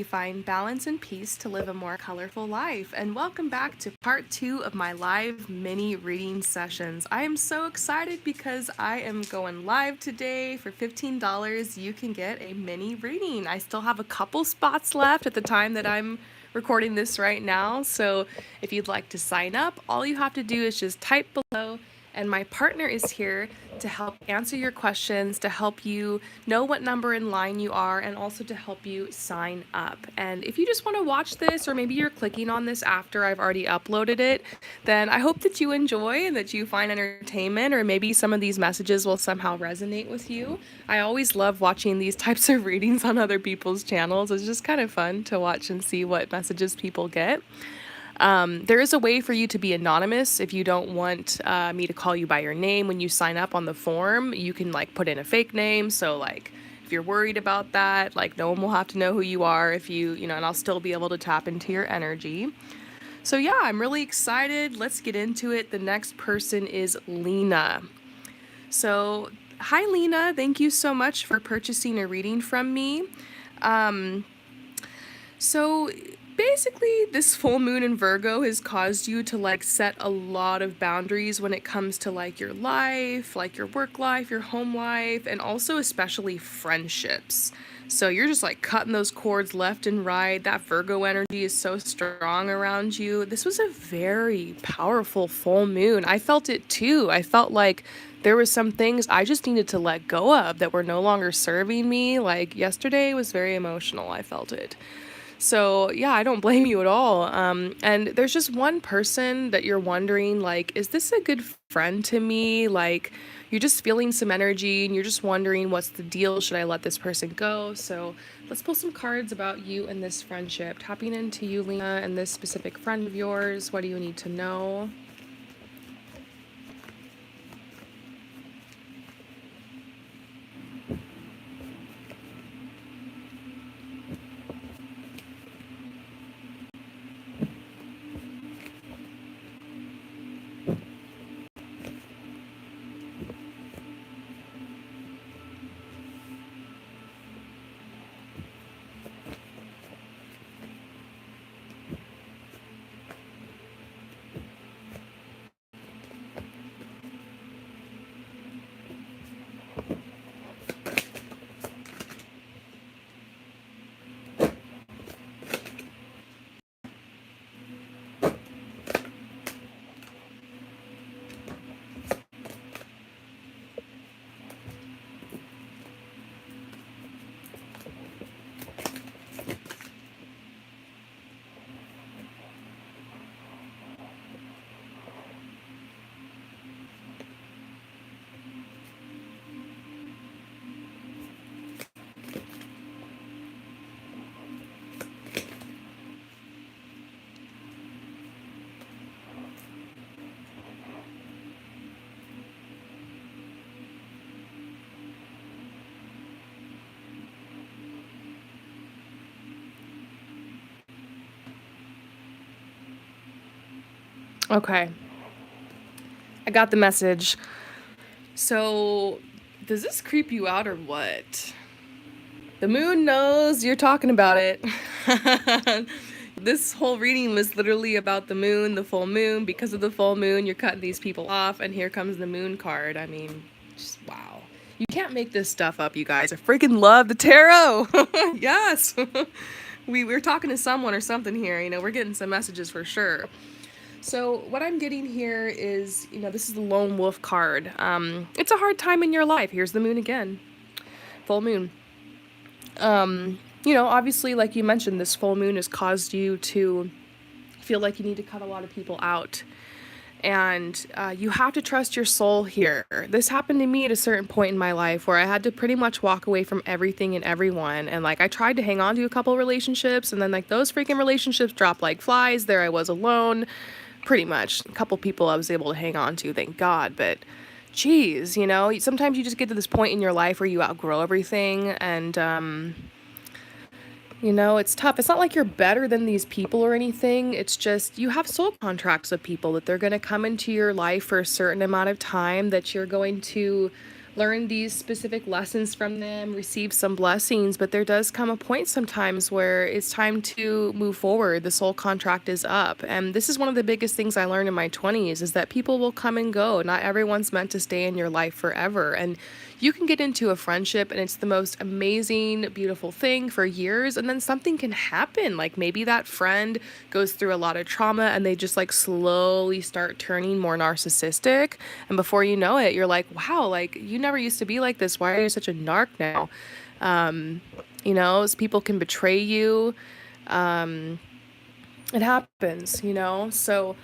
find balance and peace to live a more colorful life. And welcome back to part 2 of my live mini reading sessions. I am so excited because I am going live today. For $15, you can get a mini reading. I still have a couple spots left at the time that I'm recording this right now. So if you'd like to sign up, all you have to do is just type below, and my partner is here to help answer your questions, to help you know what number in line you are, and also to help you sign up. And if you just want to watch this, or maybe you're clicking on this after I've already uploaded it, then I hope that you enjoy and that you find entertainment, or maybe some of these messages will somehow resonate with you. I always love watching these types of readings on other people's channels. It's just kind of fun to watch and see what messages people get. There is a way for you to be anonymous if you don't want me to call you by your name when you sign up on the form. You can like put in a fake name. So like if you're worried about that, like no one will have to know who you are if and I'll still be able to tap into your energy. So yeah, I'm really excited. Let's get into it. The next person is Lena. So hi Lena, thank you so much for purchasing a reading from me. So basically, this full moon in Virgo has caused you to like set a lot of boundaries when it comes to like your life, like your work life, your home life, and also especially friendships. So you're just like cutting those cords left and right. That Virgo energy is so strong around you. This was a very powerful full moon. I felt it too. I felt like there were some things I just needed to let go of that were no longer serving me. Like yesterday was very emotional. I felt it. So, yeah, I don't blame you at all. And there's just one person that you're wondering, like, is this a good friend to me? Like, you're just feeling some energy and you're just wondering, what's the deal? Should I let this person go? So, let's pull some cards about you and this friendship. Tapping into you, Lena, and this specific friend of yours. What do you need to know? Okay, I got the message. So, does this creep you out or what? The moon knows you're talking about it. This whole reading was literally about the moon, the full moon. Because of the full moon, you're cutting these people off, and here comes the moon card. I mean, just wow. You can't make this stuff up, you guys. I freaking love the tarot. Yes. We're talking to someone or something here. We're getting some messages for sure. So what I'm getting here is, this is the lone wolf card. It's a hard time in your life. Here's the moon again. Full moon. Obviously, like you mentioned, this full moon has caused you to feel like you need to cut a lot of people out. And you have to trust your soul here. This happened to me at a certain point in my life where I had to pretty much walk away from everything and everyone. And like I tried to hang on to a couple relationships, and then like those freaking relationships dropped like flies. There I was alone. Pretty much. A couple people I was able to hang on to, thank God. But geez, sometimes you just get to this point in your life where you outgrow everything, and it's tough. It's not like you're better than these people or anything. It's just you have soul contracts with people that they're going to come into your life for a certain amount of time, that you're going to learn these specific lessons from them, receive some blessings, but there does come a point sometimes where it's time to move forward. The soul contract is up. And this is one of the biggest things I learned in my 20s is that people will come and go. Not everyone's meant to stay in your life forever. And you can get into a friendship and it's the most amazing, beautiful thing for years, and then something can happen. Like maybe that friend goes through a lot of trauma and they just like slowly start turning more narcissistic. And before you know it, you're like, wow, like you never used to be like this. Why are you such a narc now? Um, people can betray you. Um, it happens, So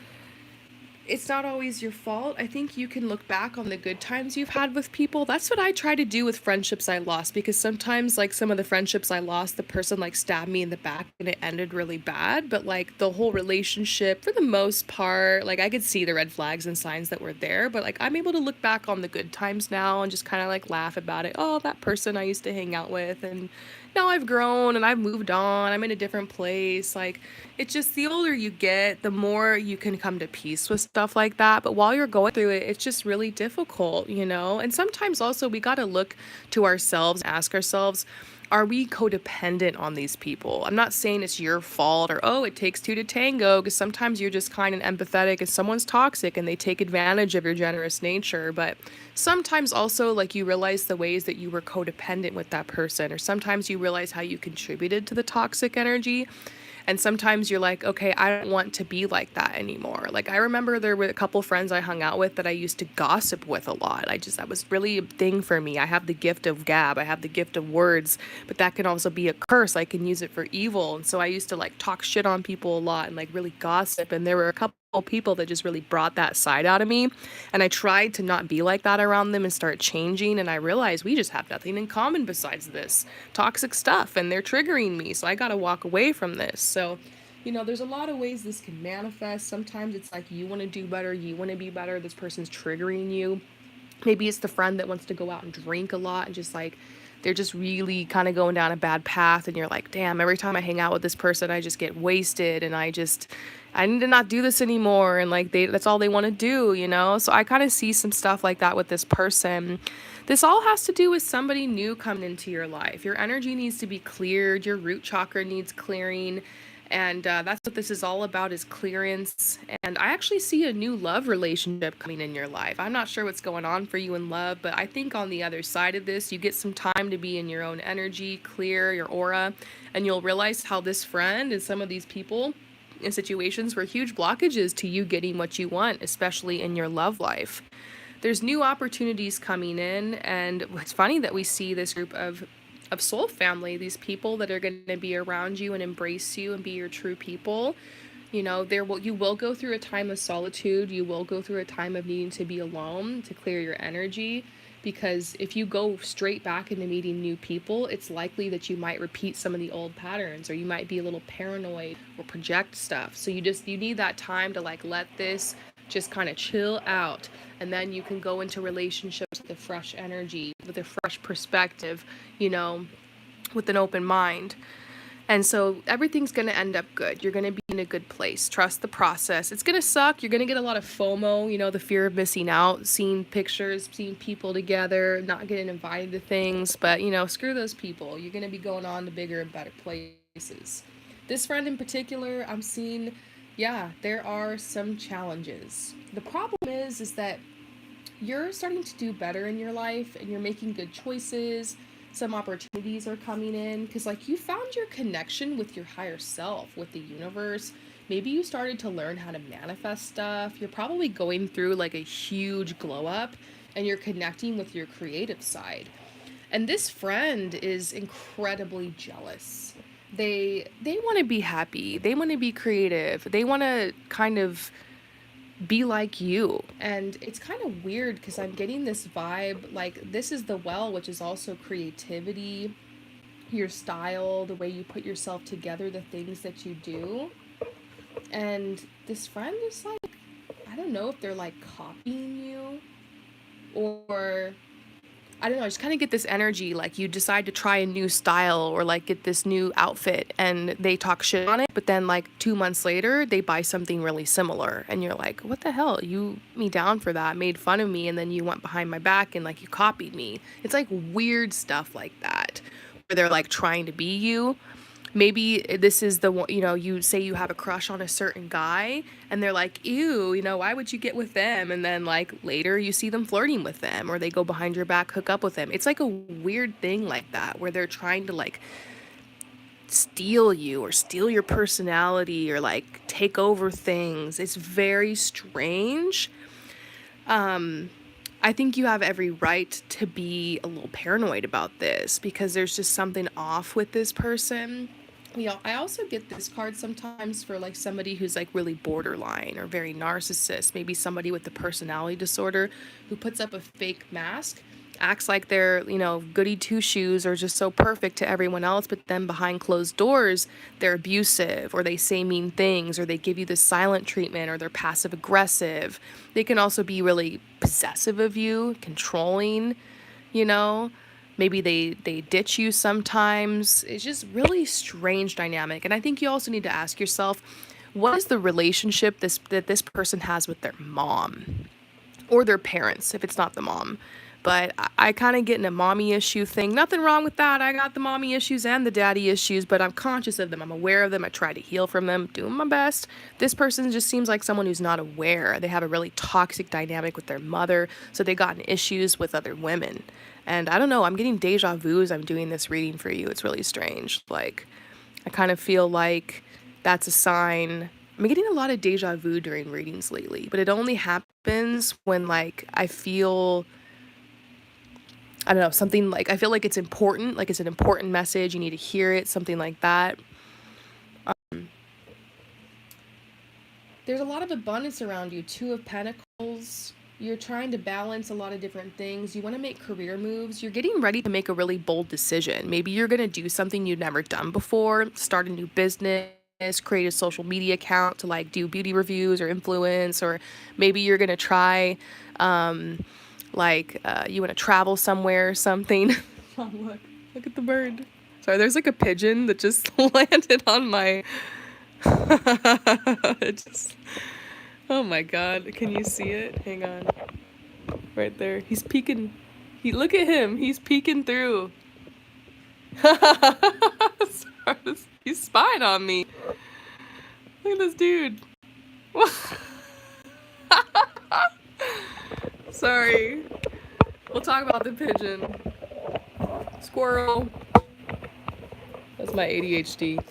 it's not always your fault. I think you can look back on the good times you've had with people. That's what I try to do with friendships I lost, because sometimes like some of the friendships I lost, the person like stabbed me in the back and it ended really bad, but like the whole relationship for the most part, like I could see the red flags and signs that were there, but like I'm able to look back on the good times now and just kind of like laugh about it. Oh, that person I used to hang out with, and now I've grown and I've moved on. I'm in a different place. Like, it's just the older you get, the more you can come to peace with stuff like that. But while you're going through it, it's just really difficult. And sometimes also we got to look to ourselves, ask ourselves, are we codependent on these people? I'm not saying it's your fault or, oh, it takes two to tango, because sometimes you're just kind and empathetic and someone's toxic and they take advantage of your generous nature. But sometimes also, like, you realize the ways that you were codependent with that person, or sometimes you realize how you contributed to the toxic energy. And sometimes you're like, okay, I don't want to be like that anymore. Like, I remember there were a couple friends I hung out with that I used to gossip with a lot. That was really a thing for me. I have the gift of gab, I have the gift of words, but that can also be a curse. I can use it for evil. And so I used to like talk shit on people a lot and like really gossip. And there were a couple people that just really brought that side out of me, and I tried to not be like that around them and start changing, and I realized we just have nothing in common besides this toxic stuff, and they're triggering me, so I got to walk away from this. So there's a lot of ways this can manifest. Sometimes it's like you want to do better, you want to be better, this person's triggering you. Maybe it's the friend that wants to go out and drink a lot and just like they're just really kind of going down a bad path, and you're like, damn, every time I hang out with this person I just get wasted, and I need to not do this anymore, and like that's all they want to do. So I kind of see some stuff like that with this person. This all has to do with somebody new coming into your life. Your energy needs to be cleared, your root chakra needs clearing, and that's what this is all about, is clearance. And I actually see a new love relationship coming in your life. I'm not sure what's going on for you in love, but I think on the other side of this, you get some time to be in your own energy, clear your aura, and you'll realize how this friend and some of these people in situations were huge blockages to you getting what you want, especially in your love life. There's new opportunities coming in, and it's funny that we see this group of soul family, these people that are going to be around you and embrace you and be your true people. You will go through a time of solitude, you will go through a time of needing to be alone to clear your energy, because if you go straight back into meeting new people, it's likely that you might repeat some of the old patterns, or you might be a little paranoid or project stuff. So you need that time to like let this just kind of chill out, and then you can go into relationships with a fresh energy, with a fresh perspective, with an open mind. And so everything's going to end up good. You're going to be in a good place. Trust the process. It's going to suck. You're going to get a lot of FOMO, the fear of missing out, seeing pictures, seeing people together, not getting invited to things. But, screw those people. You're going to be going on to bigger and better places. This friend in particular, I'm seeing, yeah, there are some challenges. The problem is that you're starting to do better in your life and you're making good choices. Some opportunities are coming in because like you found your connection with your higher self, with the universe. Maybe you started to learn how to manifest stuff. You're probably going through like a huge glow up, and you're connecting with your creative side. And this friend is incredibly jealous. They want to be happy. They want to be creative. They want to kind of be like you. And it's kind of weird because I'm getting this vibe like this is the well, which is also creativity, your style, the way you put yourself together, the things that you do. And this friend is like, I don't know if they're like copying you, or I don't know, I just kind of get this energy like you decide to try a new style or like get this new outfit and they talk shit on it, but then like 2 months later they buy something really similar and you're like, what the hell? You put me down for that, made fun of me, and then you went behind my back and like you copied me. It's like weird stuff like that where they're like trying to be you. Maybe this is the one, you say you have a crush on a certain guy and they're like, ew, why would you get with them? And then like later you see them flirting with them or they go behind your back, hook up with them. It's like a weird thing like that where they're trying to like steal you or steal your personality or like take over things. It's very strange. I think you have every right to be a little paranoid about this because there's just something off with this person. I also get this card sometimes for like somebody who's like really borderline or very narcissist, maybe somebody with a personality disorder who puts up a fake mask, acts like they're, goody two shoes or just so perfect to everyone else, but then behind closed doors, they're abusive or they say mean things or they give you the silent treatment or they're passive aggressive. They can also be really possessive of you, controlling, you know maybe they ditch you sometimes. It's just really strange dynamic, and I think you also need to ask yourself, what is the relationship this person has with their mom or their parents if it's not the mom. But I kind of get in a mommy issue thing. Nothing wrong with that. I got the mommy issues and the daddy issues, but I'm conscious of them. I'm aware of them. I try to heal from them, doing my best. This person just seems like someone who's not aware. They have a really toxic dynamic with their mother, so they got in issues with other women. And I don't know, I'm getting deja vu as I'm doing this reading for you. It's really strange. Like, I kind of feel like that's a sign. I'm getting a lot of deja vu during readings lately, but it only happens when, like, I feel, I don't know, something like, I feel like it's important, like it's an important message, you need to hear it, something like that. There's a lot of abundance around you. Two of Pentacles. You're trying to balance a lot of different things. You want to make career moves. You're getting ready to make a really bold decision. Maybe you're going to do something you've never done before, start a new business, create a social media account to like do beauty reviews or influence, or maybe you're going to try, you want to travel somewhere or something. Oh, look at the bird. Sorry, there's like a pigeon that just landed on my, it just, oh my god, can you see it? Hang on. Right there. He's peeking. Look at him. He's peeking through. Sorry, he's spying on me. Look at this dude. Sorry. We'll talk about the pigeon. Squirrel. That's my ADHD.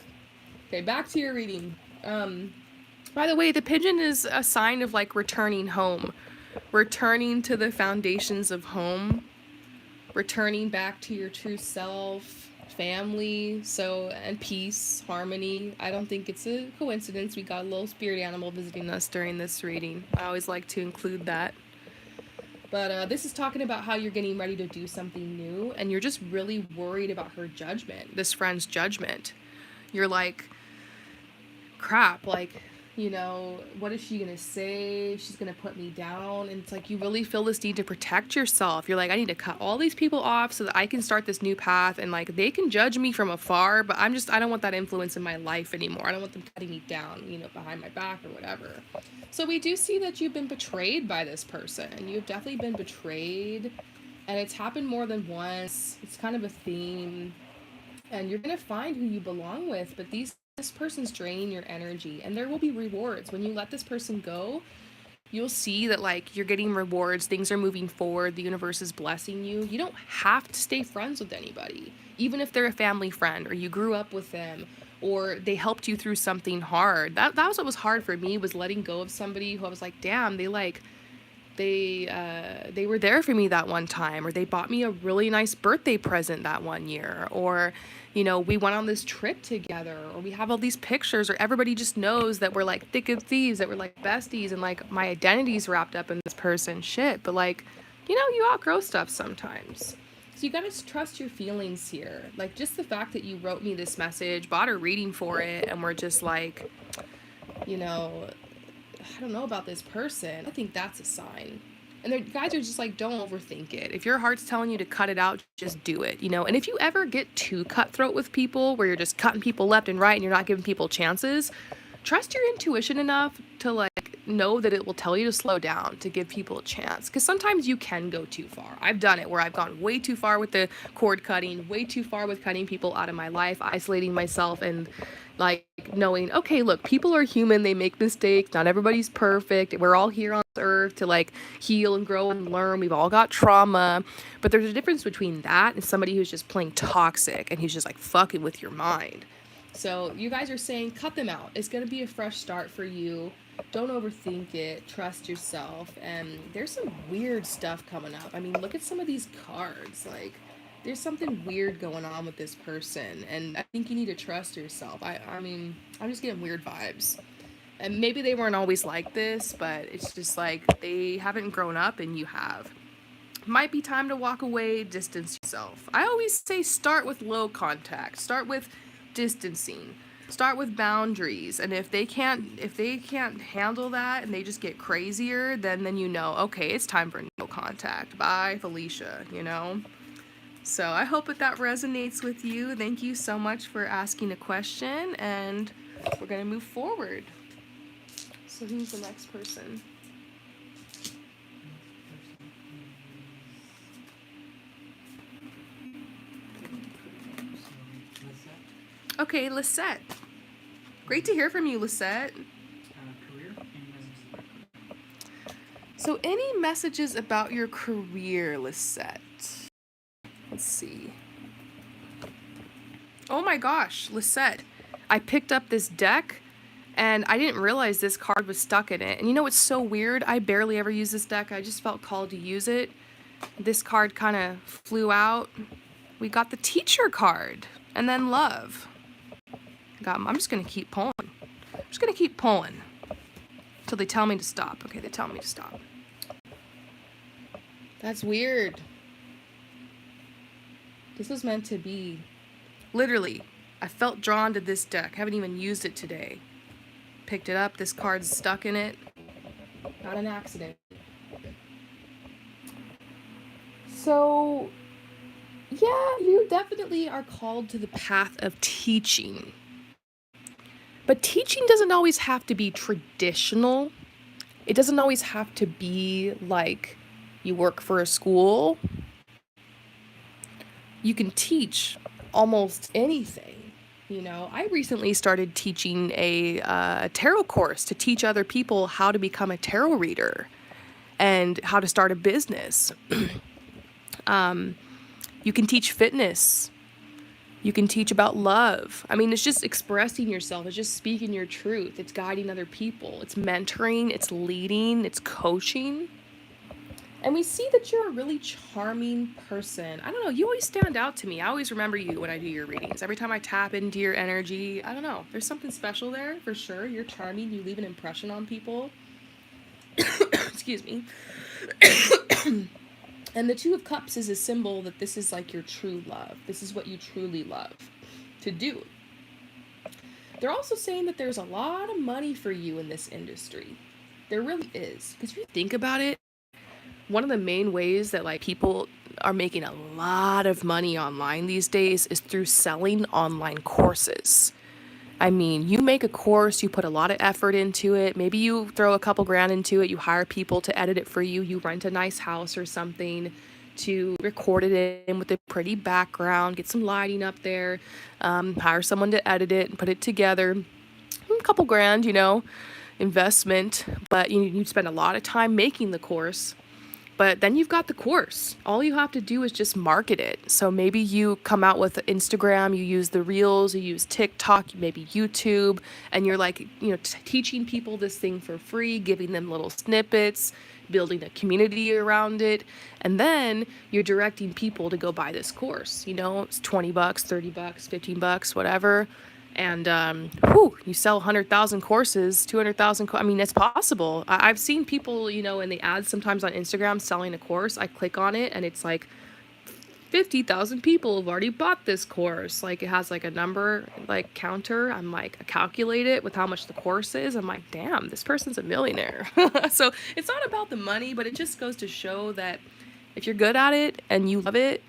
Okay, back to your reading. By the way, the pigeon is a sign of like returning home. Returning to the foundations of home, returning back to your true self, family, and peace, harmony. I don't think it's a coincidence we got a little spirit animal visiting us during this reading. I always like to include that. But this is talking about how you're getting ready to do something new, and you're just really worried about her judgment, this friend's judgment. You're like, crap, like, what is she gonna say? She's gonna put me down. And it's like you really feel this need to protect yourself. You're like, I need to cut all these people off so that I can start this new path, and like they can judge me from afar, but I don't want that influence in my life anymore. I don't want them cutting me down, behind my back or whatever. So we do see that you've been betrayed by this person. You've definitely been betrayed, and it's happened more than once. It's kind of a theme, and you're gonna find who you belong with, but this person's draining your energy, and there will be rewards. When you let this person go, you'll see that like you're getting rewards, things are moving forward, the universe is blessing you. You don't have to stay friends with anybody, even if they're a family friend or you grew up with them or they helped you through something hard. That was what was hard for me, was letting go of somebody who I was like, damn, they were there for me that one time, or they bought me a really nice birthday present that one year, or we went on this trip together, or we have all these pictures, or everybody just knows that we're like thick as thieves, that we're like besties, and like my identity's wrapped up in this person. Shit, but like, you outgrow stuff sometimes. So you gotta trust your feelings here. Like, just the fact that you wrote me this message, bought a reading for it, and we're just like, I don't know about this person. I think that's a sign. And the guys are just like, don't overthink it. If your heart's telling you to cut it out, just do it, you know? And if you ever get too cutthroat with people, where you're just cutting people left and right and you're not giving people chances, trust your intuition enough to like know that it will tell you to slow down, to give people a chance. Because sometimes you can go too far. I've done it where I've gone way too far with the cord cutting, way too far with cutting people out of my life, isolating myself, and like knowing, okay, look, people are human, they make mistakes, not everybody's perfect, we're all here on earth to like heal and grow and learn, we've all got trauma. But there's a difference between that and somebody who's just plain toxic and who's just like fucking with your mind. So you guys are saying cut them out. It's going to be a fresh start for you. Don't overthink it. Trust yourself. And there's some weird stuff coming up. I mean, look at some of these cards. Like, there's something weird going on with this person. And I think you need to trust yourself. I mean, I'm just getting weird vibes. And maybe they weren't always like this, but it's just like they haven't grown up and you have. Might be time to walk away, distance yourself. I always say start with low contact. Start with distancing. Start with boundaries. And if they can't handle that and they just get crazier, then you know, okay, it's time for no contact. Bye, Felicia, you know? So I hope that resonates with you. Thank you so much for asking a question, and we're going to move forward. So who's the next person? Okay, Lisette. Great to hear from you, Lisette. So any messages about your career, Lisette? Let's see. Oh my gosh, Lisette. I picked up this deck and I didn't realize this card was stuck in it. And you know what's so weird? I barely ever use this deck. I just felt called to use it. This card kind of flew out. We got the teacher card and then love. I'm just going to keep pulling. I'm just going to keep pulling until they tell me to stop. Okay, they tell me to stop. That's weird. This was meant to be. Literally, I felt drawn to this deck. Haven't even used it today. Picked it up. This card's stuck in it. Not an accident. So, yeah, you definitely are called to the path of teaching. But teaching doesn't always have to be traditional. It doesn't always have to be like you work for a school. You can teach almost anything. You know, I recently started teaching a tarot course to teach other people how to become a tarot reader and how to start a business. You can teach fitness. You can teach about love. I mean, it's just expressing yourself. It's just speaking your truth. It's guiding other people. It's mentoring. It's leading. It's coaching. And we see that you're a really charming person. I don't know. You always stand out to me. I always remember you when I do your readings. Every time I tap into your energy, I don't know. There's something special there for sure. You're charming. You leave an impression on people. Excuse me. And the Two of Cups is a symbol that this is like your true love. This is what you truly love to do. They're also saying that there's a lot of money for you in this industry. There really is. Because if you think about it, one of the main ways that like people are making a lot of money online these days is through selling online courses. I mean, you make a course, you put a lot of effort into it. Maybe you throw a couple grand into it. You hire people to edit it for you. You rent a nice house or something to record it in with a pretty background, get some lighting up there, hire someone to edit it and put it together. A couple grand, you know, investment, but you spend a lot of time making the course. But then you've got the course. All you have to do is just market it. So maybe you come out with Instagram, you use the Reels, you use TikTok, maybe YouTube, and you're like, teaching people this thing for free, giving them little snippets, building a community around it. And then you're directing people to go buy this course. It's $20, $30, $15, whatever. And, you sell 100,000 courses, 200,000. I mean, it's possible. I've seen people, in the ads sometimes on Instagram selling a course. I click on it and it's like 50,000 people have already bought this course. Like it has like a number, like counter. I'm like, I calculate it with how much the course is. I'm like, damn, this person's a millionaire. So it's not about the money, but it just goes to show that if you're good at it and you love it,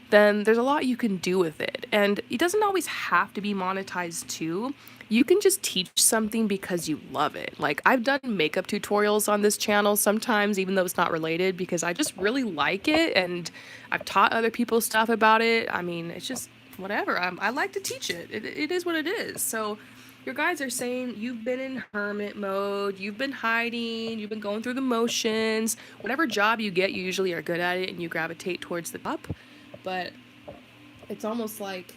then there's a lot you can do with it. And it doesn't always have to be monetized too. You can just teach something because you love it. Like I've done makeup tutorials on this channel sometimes, even though it's not related, because I just really like it and I've taught other people stuff about it. I mean, it's just whatever. I like to teach it. It is what it is. So your guys are saying you've been in hermit mode, you've been hiding, you've been going through the motions. Whatever job you get, you usually are good at it and you gravitate towards the top. But it's almost like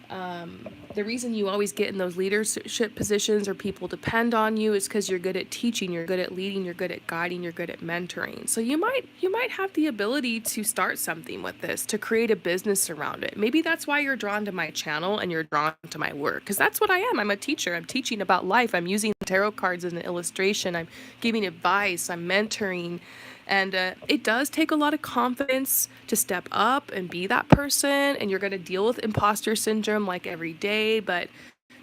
the reason you always get in those leadership positions or people depend on you is because you're good at teaching, you're good at leading, you're good at guiding, you're good at mentoring. So you might have the ability to start something with this, to create a business around it. Maybe that's why you're drawn to my channel and you're drawn to my work, because that's what I am. I'm a teacher. I'm teaching about life. I'm using tarot cards as an illustration. I'm giving advice. I'm mentoring. And it does take a lot of confidence to step up and be that person. And you're going to deal with imposter syndrome like every day. But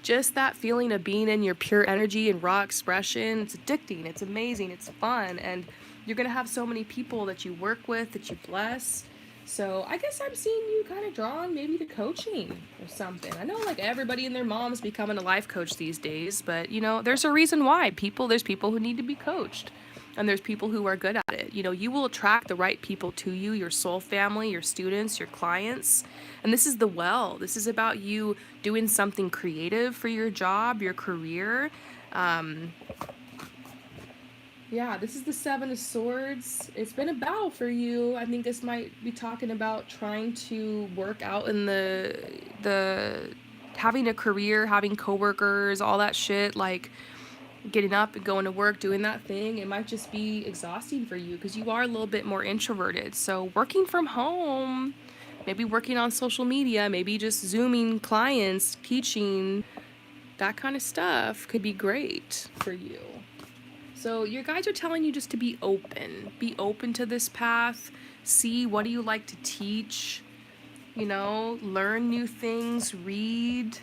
just that feeling of being in your pure energy and raw expression, it's addicting. It's amazing. It's fun. And you're going to have so many people that you work with, that you bless. So I guess I'm seeing you kind of drawn maybe to coaching or something. I know like everybody and their mom's becoming a life coach these days. But, you know, there's a reason why. There's people who need to be coached. And there's people who are good at it. You know, you will attract the right people to you, your soul family, your students, your clients. And this is the well. This is about you doing something creative for your job, your career. Yeah, this is the Seven of Swords. It's been a battle for you. I think this might be talking about trying to work out in the having a career, having coworkers, all that shit, like getting up and going to work, doing that thing. It might just be exhausting for you because you are a little bit more introverted. So working from home, maybe working on social media, maybe just Zooming clients, teaching, that kind of stuff could be great for you. So your guides are telling you just to be open. Be open to this path. See, what do you like to teach? You know, learn new things, read.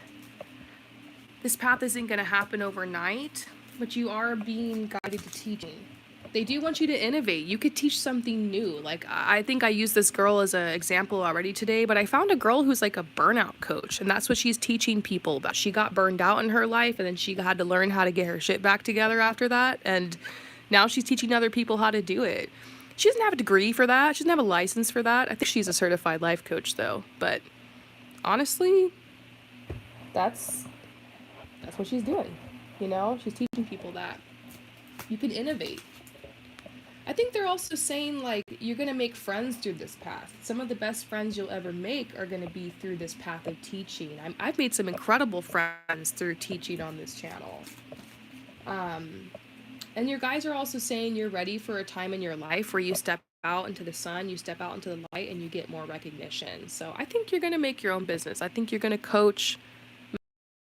This path isn't going to happen overnight, but you are being guided to teaching. They do want you to innovate. You could teach something new. Like, I think I used this girl as an example already today, but I found a girl who's like a burnout coach, and that's what she's teaching people about. She got burned out in her life, and then she had to learn how to get her shit back together after that, and now she's teaching other people how to do it. She doesn't have a degree for that. She doesn't have a license for that. I think she's a certified life coach, though. But honestly, that's what she's doing. You know, she's teaching people that you can innovate. I think they're also saying, like, you're going to make friends through this path. Some of the best friends you'll ever make are going to be through this path of teaching. I've made some incredible friends through teaching on this channel. And your guys are also saying you're ready for a time in your life where you step out into the sun, you step out into the light, and you get more recognition. So I think you're going to make your own business. I think you're going to coach,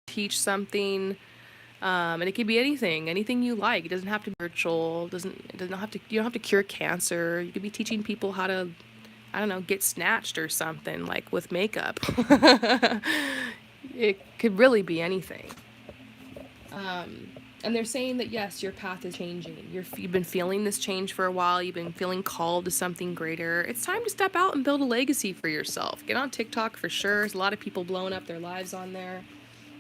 teach something. And it could be anything you like. It doesn't have to be virtual. It doesn't have to. You don't have to cure cancer. You could be teaching people how to, I don't know, get snatched or something, like with makeup. It could really be anything. And they're saying that yes, your path is changing. You've been feeling this change for a while. You've been feeling called to something greater. It's time to step out and build a legacy for yourself. Get on TikTok for sure. There's a lot of people blowing up their lives on there.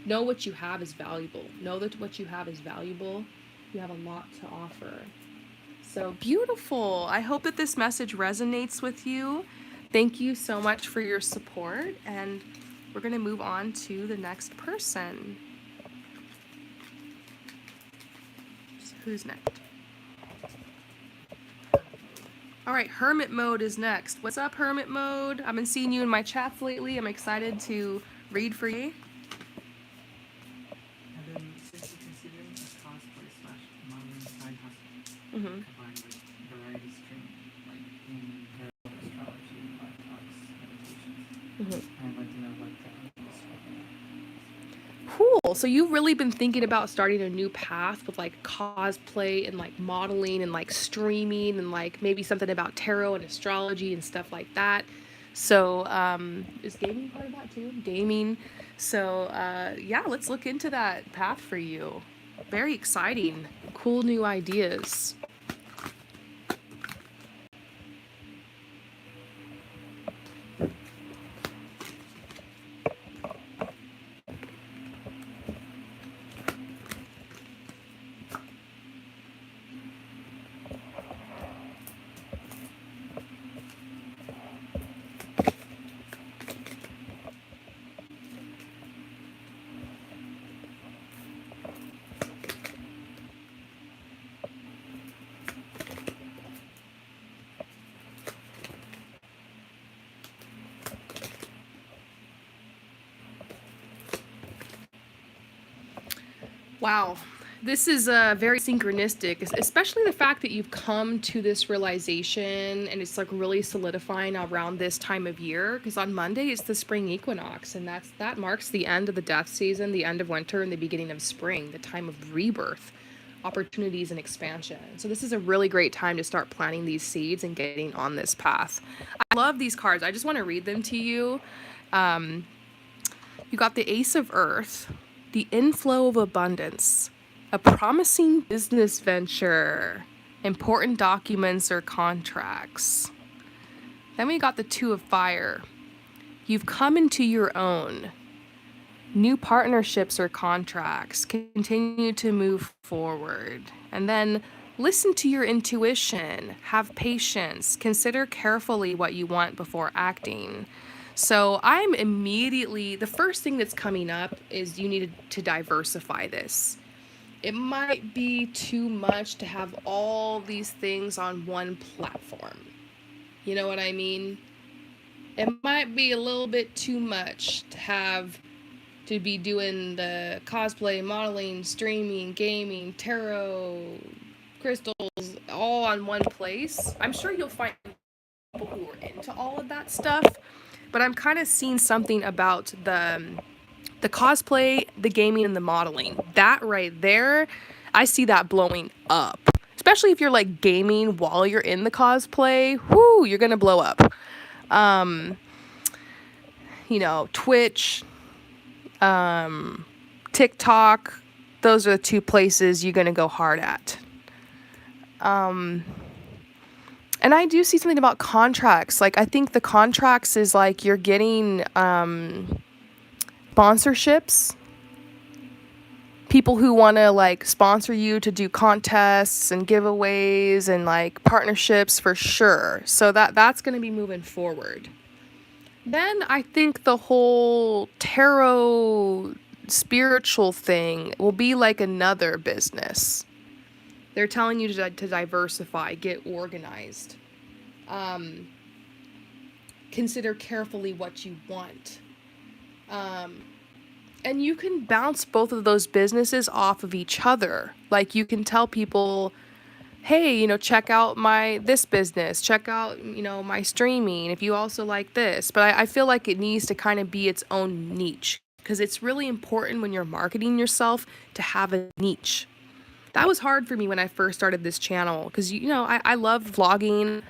Know what you have is valuable. Know that what you have is valuable. You have a lot to offer. So beautiful. I hope that this message resonates with you. Thank you so much for your support. And we're going to move on to the next person. So who's next? All right, Hermit Mode is next. What's up, Hermit Mode? I've been seeing you in my chats lately. I'm excited to read for you. Mm-hmm. Combined with variety stream, like in astrology, meditations. Mm-hmm. I'd like to know what Cool. So you've really been thinking about starting a new path with like cosplay and like modeling and like streaming and like maybe something about tarot and astrology and stuff like that. So, is gaming part of that too? Gaming. So, yeah, let's look into that path for you. Very exciting. Cool new ideas. Wow. This is very synchronistic, especially the fact that you've come to this realization and it's like really solidifying around this time of year. Because on Monday it's the spring equinox, and that marks the end of the death season, the end of winter, and the beginning of spring, the time of rebirth, opportunities, and expansion. So this is a really great time to start planting these seeds and getting on this path. I love these cards. I just want to read them to you. You got the Ace of Earth, the inflow of abundance, a promising business venture, important documents or contracts. Then we got the Two of Fire. You've come into your own. New partnerships or contracts. Continue to move forward. And then listen to your intuition. Have patience. Consider carefully what you want before acting. So I'm immediately, the first thing that's coming up is you need to diversify this. It might be too much to have all these things on one platform. You know what I mean? It might be a little bit too much to be doing the cosplay, modeling, streaming, gaming, tarot, crystals, all on one place. I'm sure you'll find people who are into all of that stuff, but I'm kind of seeing something about the cosplay, the gaming, and the modeling. That right there, I see that blowing up. Especially if you're like gaming while you're in the cosplay, whoo, you're gonna blow up. Twitch, TikTok, those are the two places you're gonna go hard at. And I do see something about contracts. Like, I think the contracts is like you're getting sponsorships. People who want to like sponsor you to do contests and giveaways and like partnerships for sure. So that's going to be moving forward. Then I think the whole tarot spiritual thing will be like another business. They're telling you to diversify, get organized. Consider carefully what you want. And you can bounce both of those businesses off of each other. Like, you can tell people, hey, check out this business, check out, my streaming, if you also like this. But I feel like it needs to kind of be its own niche, because it's really important when you're marketing yourself to have a niche. That was hard for me when I first started this channel, because, I love vlogging,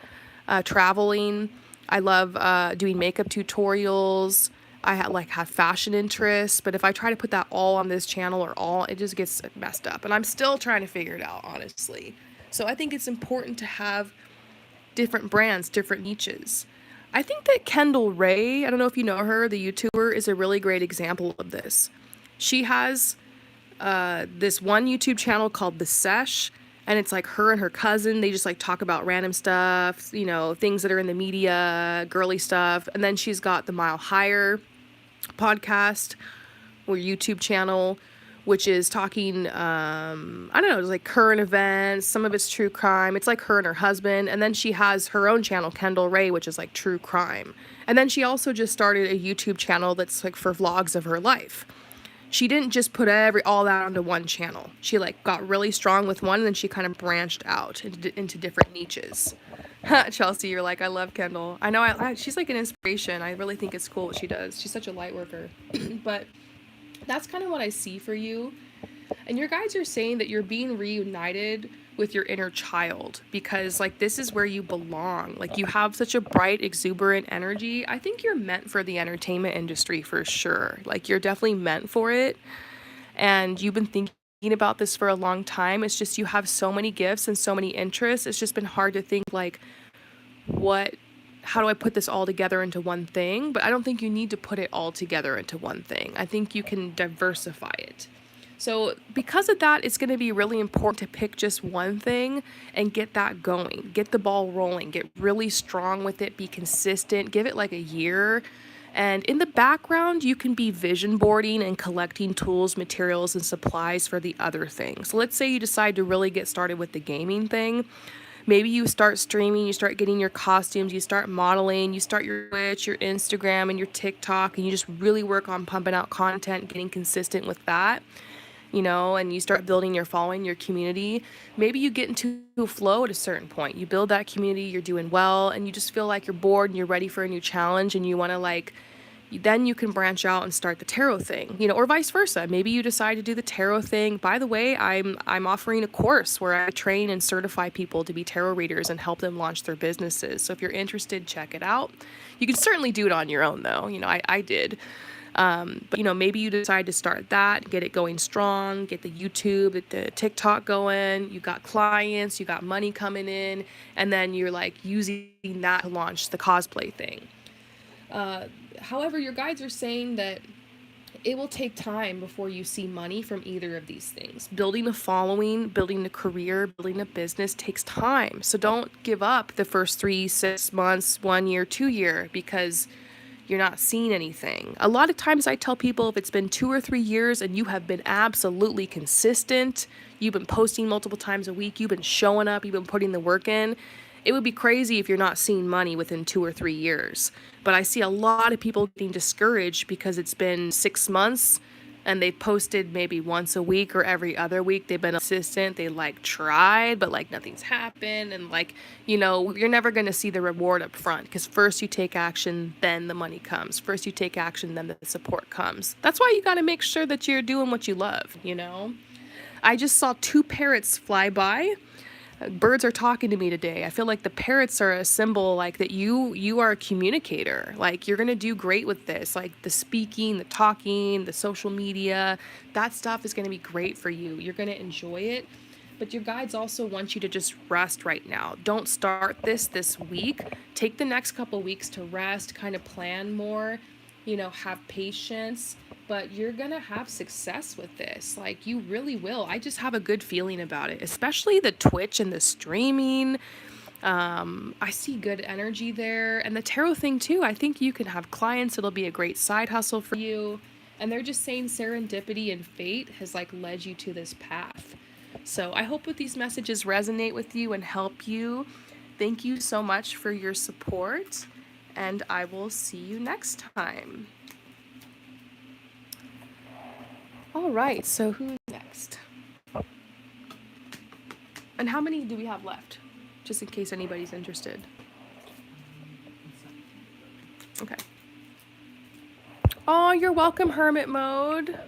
traveling. I love doing makeup tutorials. I have fashion interests, but if I try to put that all on this channel it just gets messed up. And I'm still trying to figure it out, honestly. So I think it's important to have different brands, different niches. I think that Kendall Ray, I don't know if you know her, the YouTuber, is a really great example of this. She has this one YouTube channel called The Sesh, and it's like her and her cousin. They just like talk about random stuff, things that are in the media, girly stuff. And then she's got the Mile Higher podcast or YouTube channel, which is talking, I don't know, it's like current events. Some of it's true crime. It's like her and her husband. And then she has her own channel, Kendall Ray, which is like true crime. And then she also just started a YouTube channel that's like for vlogs of her life. She didn't just put all that onto one channel. She like got really strong with one, and then she kind of branched out into different niches. Chelsea, you're like, I love Kendall. I know, she's like an inspiration. I really think it's cool what she does. She's such a light worker. But that's kind of what I see for you. And your guides are saying that you're being reunited with your inner child because, like, this is where you belong. Like, you have such a bright, exuberant energy. I think you're meant for the entertainment industry for sure. Like, you're definitely meant for it. And you've been thinking about this for a long time. It's just you have so many gifts and so many interests. It's just been hard to think, like, what how do I put this all together into one thing? But I don't think you need to put it all together into one thing. I think you can diversify it. So, because of that, it's going to be really important to pick just one thing and get that going. Get the ball rolling. Get really strong with it. Be consistent. Give it like a year. And in the background, you can be vision boarding and collecting tools, materials, and supplies for the other things. So, let's say you decide to really get started with the gaming thing. Maybe you start streaming, you start getting your costumes, you start modeling, you start your Twitch, your Instagram, and your TikTok, and you just really work on pumping out content, getting consistent with that, and you start building your following, your community. Maybe you get into a flow at a certain point. You build that community, you're doing well, and you just feel like you're bored and you're ready for a new challenge and you want to then you can branch out and start the tarot thing, or vice versa. Maybe you decide to do the tarot thing. By the way, I'm offering a course where I train and certify people to be tarot readers and help them launch their businesses. So if you're interested, check it out. You can certainly do it on your own though. I did. But maybe you decide to start that, get it going strong, get the YouTube, get the TikTok going. You got clients, you got money coming in, and then you're like using that to launch the cosplay thing. However, your guides are saying that it will take time before you see money from either of these things. Building a following, building a career, building a business takes time. So don't give up the first 3, 6 months, 1 year, 2 year because you're not seeing anything. A lot of times I tell people if it's been 2 or 3 years and you have been absolutely consistent, you've been posting multiple times a week, you've been showing up, you've been putting the work in, it would be crazy if you're not seeing money within 2 or 3 years. But I see a lot of people getting discouraged because it's been 6 months and they've posted maybe once a week or every other week. They've been consistent. They tried, but nothing's happened. And you're never going to see the reward up front because first you take action, then the money comes. First you take action, then the support comes. That's why you got to make sure that you're doing what you love. I just saw 2 parrots fly by. Birds are talking to me today. I feel like the parrots are a symbol that you are a communicator. You're going to do great with this. The speaking, the talking, the social media, that stuff is going to be great for you. You're going to enjoy it. But your guides also want you to just rest right now. Don't start this week. Take the next couple weeks to rest, kind of plan more, have patience. But you're going to have success with this. You really will. I just have a good feeling about it, especially the Twitch and the streaming. I see good energy there. And the tarot thing too. I think you can have clients. It'll be a great side hustle for you. And they're just saying serendipity and fate has led you to this path. So I hope that these messages resonate with you and help you. Thank you so much for your support. And I will see you next time. All right, so who's next? And how many do we have left? Just in case anybody's interested. Okay. Oh, you're welcome, Hermit Mode.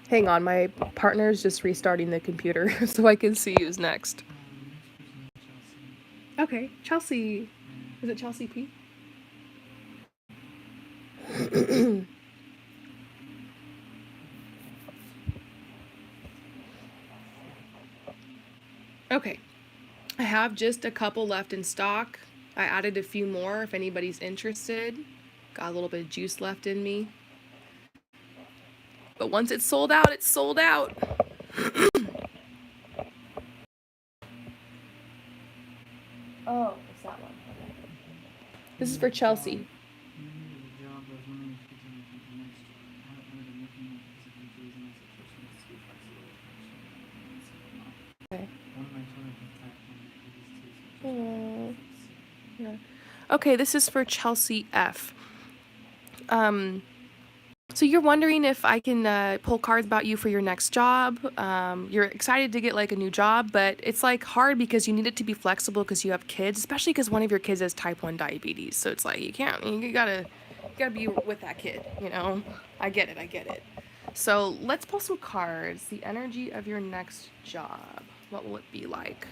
Hang on, my partner's just restarting the computer so I can see who's next. Okay, Chelsea. Is it Chelsea P? Okay, I have just a couple left in stock. I added a few more if anybody's interested. Got a little bit of juice left in me. But once it's sold out, it's sold out. Oh, it's that one. This is for Chelsea. Okay. Oh, yeah. Okay, this is for Chelsea F. So you're wondering if I can pull cards about you for your next job. You're excited to get like a new job, but it's like hard because you need it to be flexible because you have kids, especially because one of your kids has type 1 diabetes. So it's like you gotta be with that kid, you know? I get it, I get it. So let's pull some cards. The energy of your next job. What will it be like?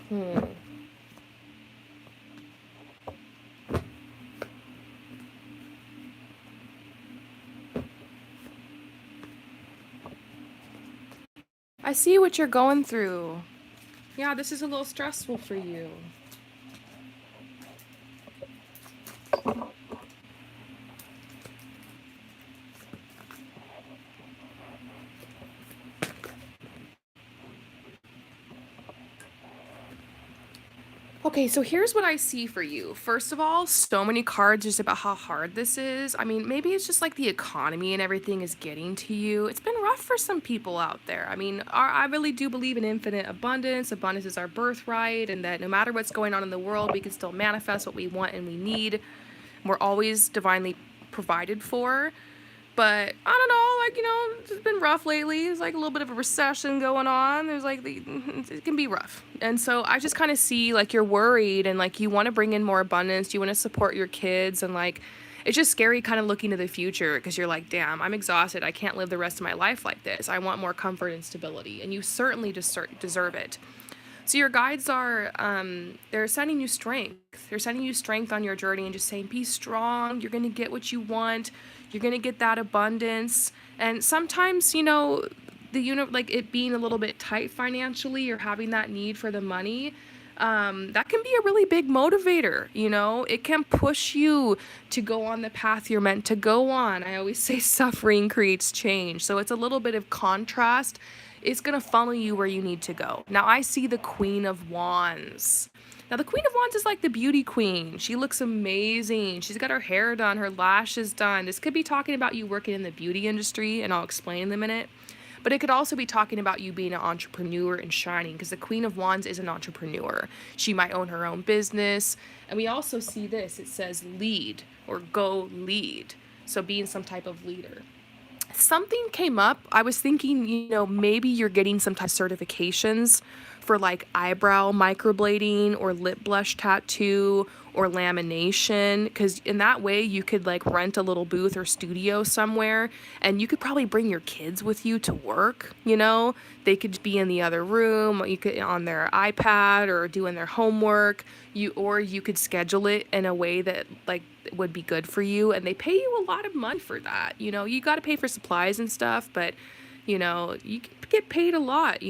Hmm. I see what you're going through. Yeah, this is a little stressful for you. Okay, so here's what I see for you. First of all, so many cards just about how hard this is. I mean, maybe it's just like the economy and everything is getting to you. It's been rough for some people out there. I mean, I really do believe in infinite abundance. Abundance is our birthright, and that no matter what's going on in the world, we can still manifest what we want and we need. We're always divinely provided for. But I don't know, like, it's been rough lately. There's like a little bit of a recession going on. There's like it can be rough. And so I just kind of see like you're worried and like you want to bring in more abundance. You want to support your kids and like it's just scary kind of looking to the future because you're like, damn, I'm exhausted. I can't live the rest of my life like this. I want more comfort and stability. And you certainly deserve it. So your guides are, they're sending you strength. They're sending you strength on your journey and just saying, be strong. You're going to get what you want. You're going to get that abundance. And sometimes, like it being a little bit tight financially or having that need for the money, that can be a really big motivator. It can push you to go on the path you're meant to go on. I always say suffering creates change. So it's a little bit of contrast. It's going to funnel you where you need to go. Now, I see the Queen of Wands. Now, the Queen of Wands is like the beauty queen. She looks amazing. She's got her hair done, her lashes done. This could be talking about you working in the beauty industry, and I'll explain in a minute. But it could also be talking about you being an entrepreneur and shining, because the Queen of Wands is an entrepreneur. She might own her own business. And we also see this. It says lead or go lead. So being some type of leader. Something came up. I was thinking, maybe you're getting some type of certifications for like eyebrow microblading or lip blush tattoo or lamination, because in that way you could like rent a little booth or studio somewhere and you could probably bring your kids with you to work. They could be in the other room, you could on their iPad or doing their homework. You could schedule it in a way that like would be good for you, and they pay you a lot of money for that. You got to pay for supplies and stuff, but you get paid a lot.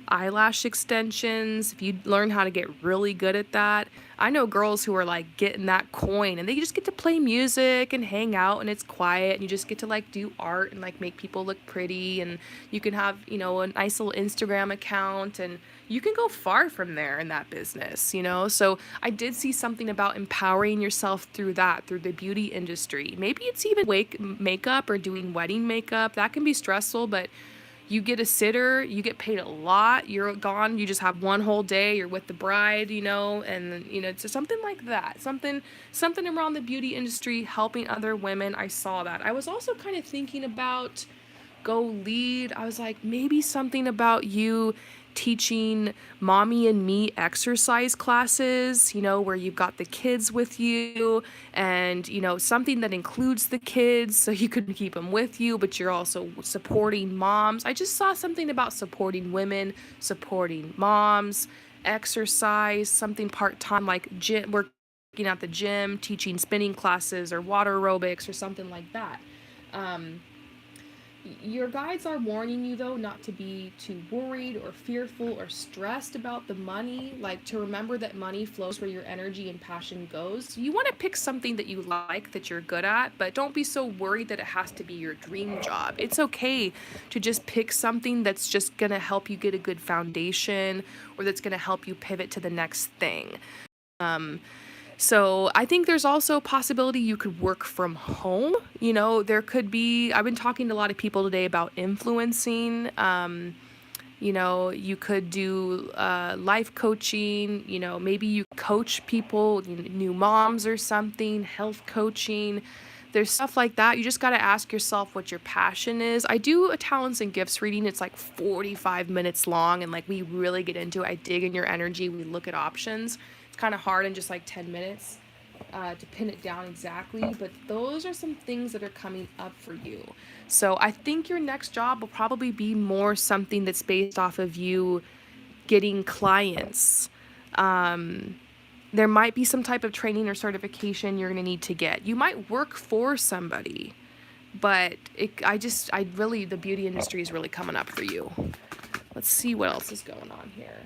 Eyelash extensions, if you learn how to get really good at that. I know girls who are like getting that coin and they just get to play music and hang out and it's quiet and you just get to like do art and like make people look pretty, and you can have, a nice little Instagram account, and you can go far from there in that business. So I did see something about empowering yourself through the beauty industry. Maybe it's even makeup or doing wedding makeup. That can be stressful, but you get a sitter, you get paid a lot, you're gone, you just have one whole day, you're with the bride, and it's something like that. Something around the beauty industry, helping other women. I saw that. I was also kind of thinking about go lead. I was like, maybe something about you teaching mommy and me exercise classes, where you've got the kids with you and, something that includes the kids so you could keep them with you, but you're also supporting moms. I just saw something about supporting women, supporting moms, exercise, something part-time like gym, working at the gym, teaching spinning classes or water aerobics or something like that. Your guides are warning you, though, not to be too worried or fearful or stressed about the money, like to remember that money flows where your energy and passion goes. You want to pick something that you like, that you're good at, but don't be so worried that it has to be your dream job. It's okay to just pick something that's just going to help you get a good foundation or that's going to help you pivot to the next thing. So I think there's also a possibility you could work from home. You know, there could be, I've been talking to a lot of people today about influencing. You know, you could do life coaching, you know, maybe you coach people, new moms or something, health coaching. There's stuff like that. You just got to ask yourself what your passion is. I do a talents and gifts reading. It's like 45 minutes long, and like we really get into it. I dig in your energy. We look at options. It's kind of hard in just like 10 minutes to pin it down exactly, but those are some things that are coming up for you. So I think your next job will probably be more something that's based off of you getting clients. There might be some type of training or certification you're going to need to get. You might work for somebody, but the beauty industry is really coming up for you. Let's see what else is going on here.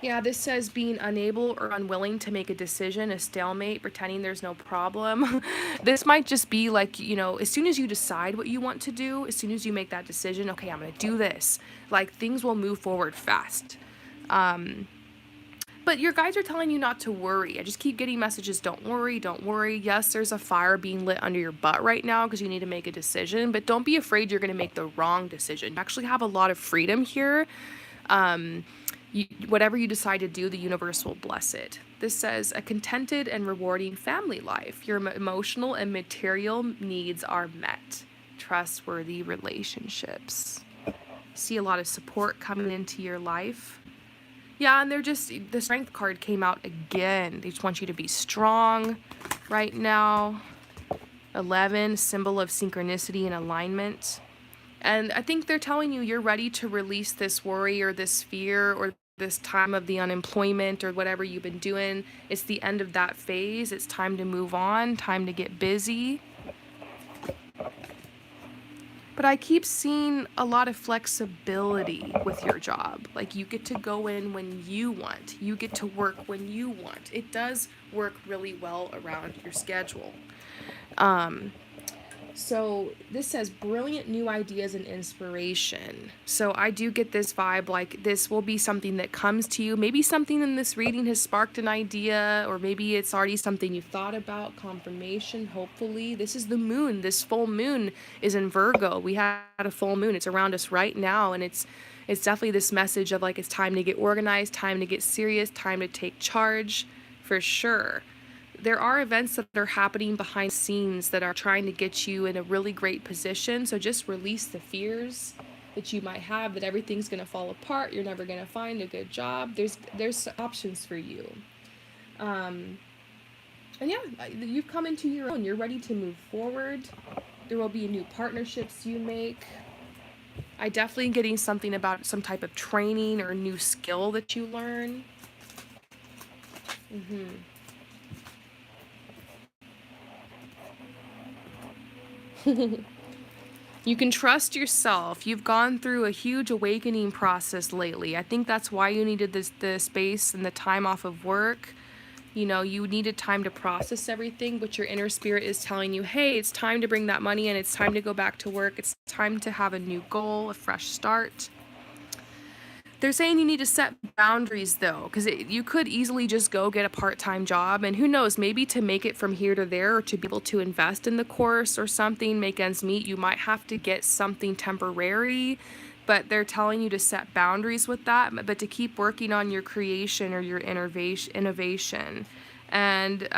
Yeah, this says being unable or unwilling to make a decision, a stalemate, pretending there's no problem. This might just be like, you know, as soon as you decide what you want to do, as soon as you make that decision, okay, I'm going to do this, like things will move forward fast. But your guides are telling you not to worry. I just keep getting messages, don't worry, don't worry. Yes, there's a fire being lit under your butt right now because you need to make a decision, but don't be afraid you're going to make the wrong decision. You actually have a lot of freedom here. Whatever you decide to do, the universe will bless it. This says a contented and rewarding family life. Your emotional and material needs are met. Trustworthy relationships. See a lot of support coming into your life. Yeah, and the strength card came out again. They just want you to be strong right now. 11, symbol of synchronicity and alignment. And I think they're telling you you're ready to release this worry or this fear or this time of the unemployment or whatever you've been doing. It's the end of that phase. It's time to move on, time to get busy. But I keep seeing a lot of flexibility with your job. Like you get to go in when you want. You get to work when you want. It does work really well around your schedule. So this says brilliant new ideas and inspiration. So I do get this vibe like this will be something that comes to you. Maybe something in this reading has sparked an idea, or maybe it's already something you thought about, confirmation, hopefully. This is the moon. This full moon is in Virgo. We had a full moon. It's around us right now, and it's definitely this message of like it's time to get organized, time to get serious, time to take charge for sure. There are events that are happening behind the scenes that are trying to get you in a really great position. So just release the fears that you might have that everything's going to fall apart. You're never going to find a good job. There's options for you. And yeah, you've come into your own. You're ready to move forward. There will be new partnerships you make. I definitely getting something about some type of training or new skill that you learn. You can trust yourself. You've gone through a huge awakening process lately. I think that's why you needed the space and the time off of work. You know, you needed time to process everything, but your inner spirit is telling you, hey, it's time to bring that money in. It's time to go back to work. It's time to have a new goal, a fresh start. They're saying you need to set boundaries, though, because you could easily just go get a part-time job, and who knows, maybe to make it from here to there or to be able to invest in the course or something, make ends meet, you might have to get something temporary, but they're telling you to set boundaries with that, but to keep working on your creation or your innovation. And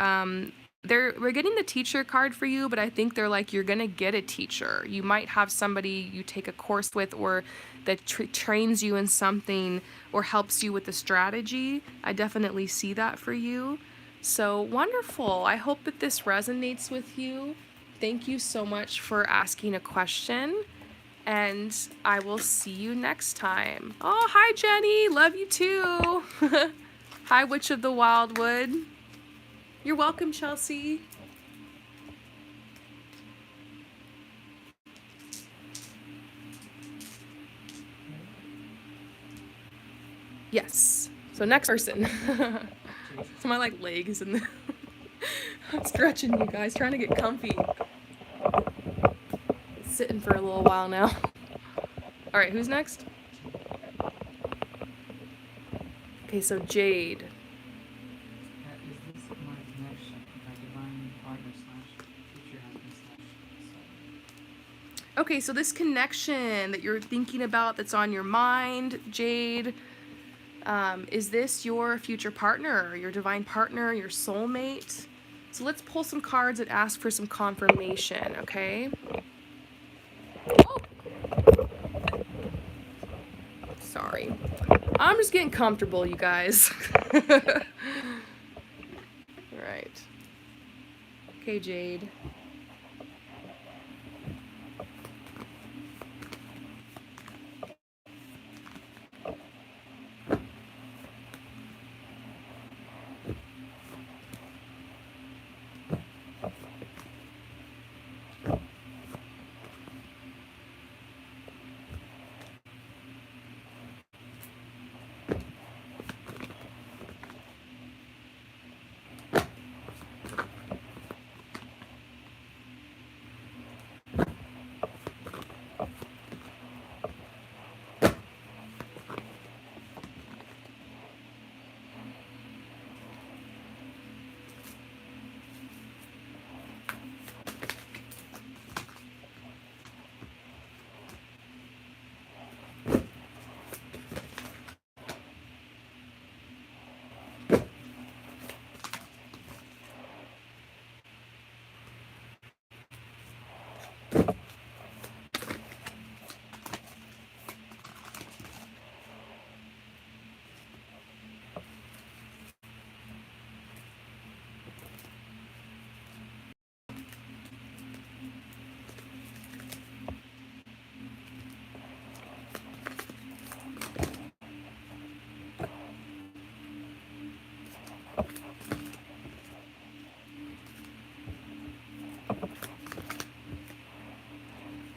we're getting the teacher card for you, but I think they're like, you're going to get a teacher. You might have somebody you take a course with or that trains you in something or helps you with the strategy. I definitely see that for you. So wonderful. I hope that this resonates with you. Thank you so much for asking a question, and I will see you next time. Oh, hi, Jenny. Love you too. Hi, Witch of the Wildwood. You're welcome, Chelsea. Yes. So next person. So my like legs and I'm stretching, you guys, trying to get comfy. Sitting for a little while now. All right, who's next? Okay, so Jade. That is Okay, so this connection that you're thinking about that's on your mind, Jade, is this your future partner, your divine partner, your soulmate? So let's pull some cards and ask for some confirmation, okay? Oh, sorry. I'm just getting comfortable, you guys. Right. Okay, Jade.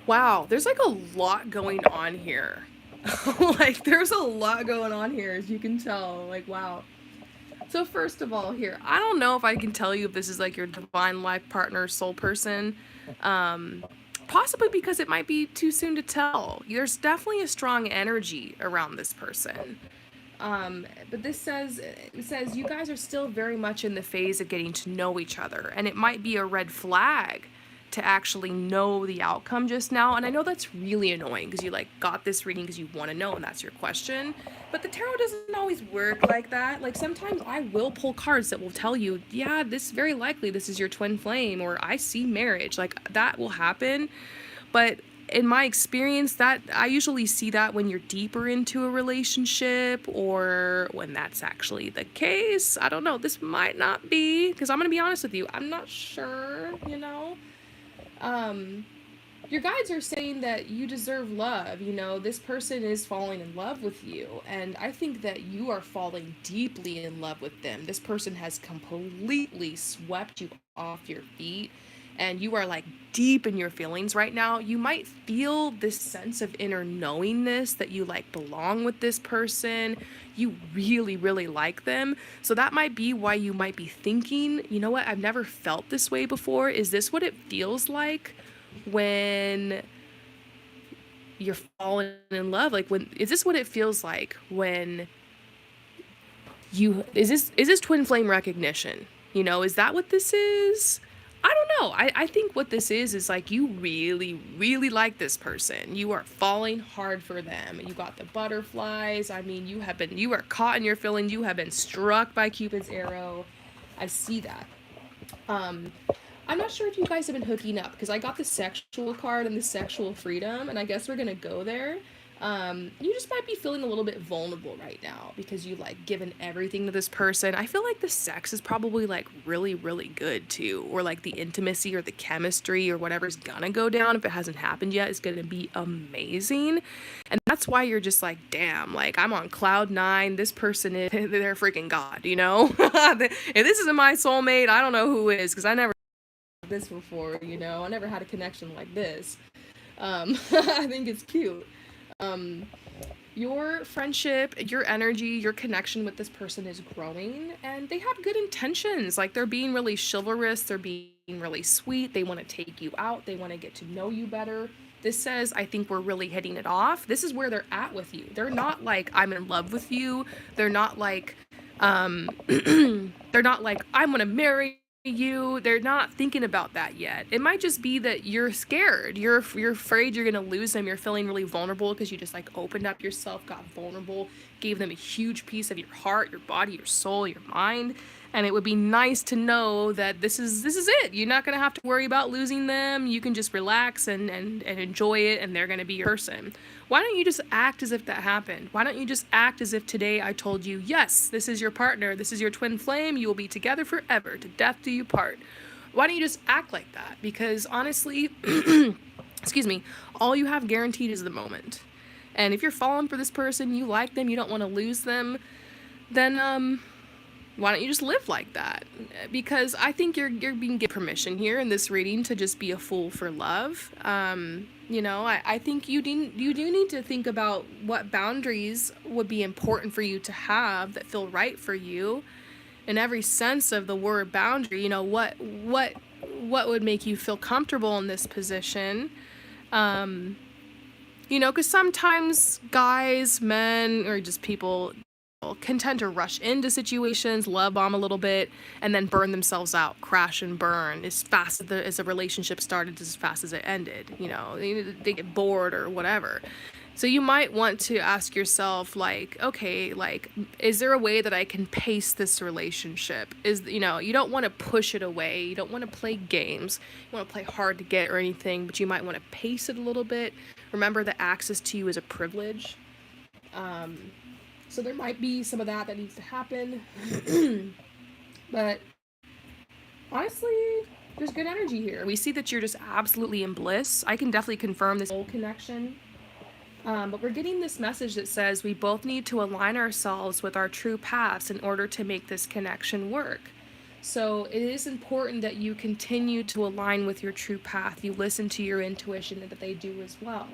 Wow, there's like a lot going on here. Like, there's a lot going on here, as you can tell. Like, wow. So, first of all, here, I don't know if I can tell you if this is like your divine life partner, soul person. Um, Possibly because it might be too soon to tell. There's definitely a strong energy around this person. But this says, it says you guys are still very much in the phase of getting to know each other, and it might be a red flag to actually know the outcome just now. And I know that's really annoying because you like got this reading because you want to know and that's your question. But the tarot doesn't always work like that. Like sometimes I will pull cards that will tell you, yeah, this very likely this is your twin flame, or I see marriage. Like that will happen. But in my experience, that I usually see that when you're deeper into a relationship or when that's actually the case. I don't know. This might not be, because I'm going to be honest with you. I'm not sure, you know. Um, your guides are saying that you deserve love. You know, this person is falling in love with you. And I think that you are falling deeply in love with them. This person has completely swept you off your feet. And you are like deep in your feelings right now. You might feel this sense of inner knowingness that you like belong with this person. You really, really like them. So that might be why you might be thinking, you know what, I've never felt this way before. Is this what it feels like when you're falling in love? Like when is this what it feels like when you is this twin flame recognition? You know, is that what this is? I don't know. I think what this is like you really, really like this person. You are falling hard for them. You got the butterflies. I mean, you are caught in your feelings. You have been struck by Cupid's arrow. I see that. Um, I'm not sure if you guys have been hooking up because I got the sexual card and the sexual freedom, and I guess we're gonna go there. You just might be feeling a little bit vulnerable right now because you like given everything to this person. I feel like the sex is probably like really, really good too, or like the intimacy or the chemistry or whatever's gonna go down if it hasn't happened yet is gonna be amazing. And that's why you're just like, damn, like I'm on cloud nine. This person is they're freaking God, you know? If this isn't my soulmate, I don't know who is because I never this before, you know. I never had a connection like this. I think it's cute. Um, your friendship, your energy, your connection with this person is growing, and they have good intentions. Like they're being really chivalrous, they're being really sweet, they want to take you out, they want to get to know you better. This says, I think we're really hitting it off. This is where they're at with you. They're not like, I'm in love with you. They're not like, they're not like, I'm gonna marry they're not thinking about that yet. It might just be that you're scared. You're afraid you're gonna lose them. You're feeling really vulnerable because you just like opened up yourself, got vulnerable, gave them a huge piece of your heart, your body, your soul, your mind. And it would be nice to know that this is it. You're not gonna have to worry about losing them. You can just relax and enjoy it, and they're gonna be your person. Why don't you just act as if that happened? Why don't you just act as if today I told you, yes, this is your partner, this is your twin flame, you will be together forever, to death do you part. Why don't you just act like that? Because honestly, excuse me, all you have guaranteed is the moment. And if you're falling for this person, you like them, you don't want to lose them, then why don't you just live like that? Because I think you're being given permission here in this reading to just be a fool for love. I think you do need to think about what boundaries would be important for you to have that feel right for you. In every sense of the word boundary, what would make you feel comfortable in this position? Because sometimes guys, men, or just people can tend to rush into situations, love bomb a little bit, and then burn themselves out, crash and burn as fast as a relationship started, as fast as it ended. They get bored or whatever. So you might want to ask yourself, okay, is there a way that I can pace this relationship? You don't want to push it away. You don't want to play games. You want to play hard to get or anything, but you might want to pace it a little bit. Remember that access to you is a privilege. So there might be some of that needs to happen. But honestly, there's good energy here. We see that you're just absolutely in bliss. I can definitely confirm this soul connection. But we're getting this message that says we both need to align ourselves with our true paths in order to make this connection work. So it is important that you continue to align with your true path. You listen to your intuition, and that they do as well.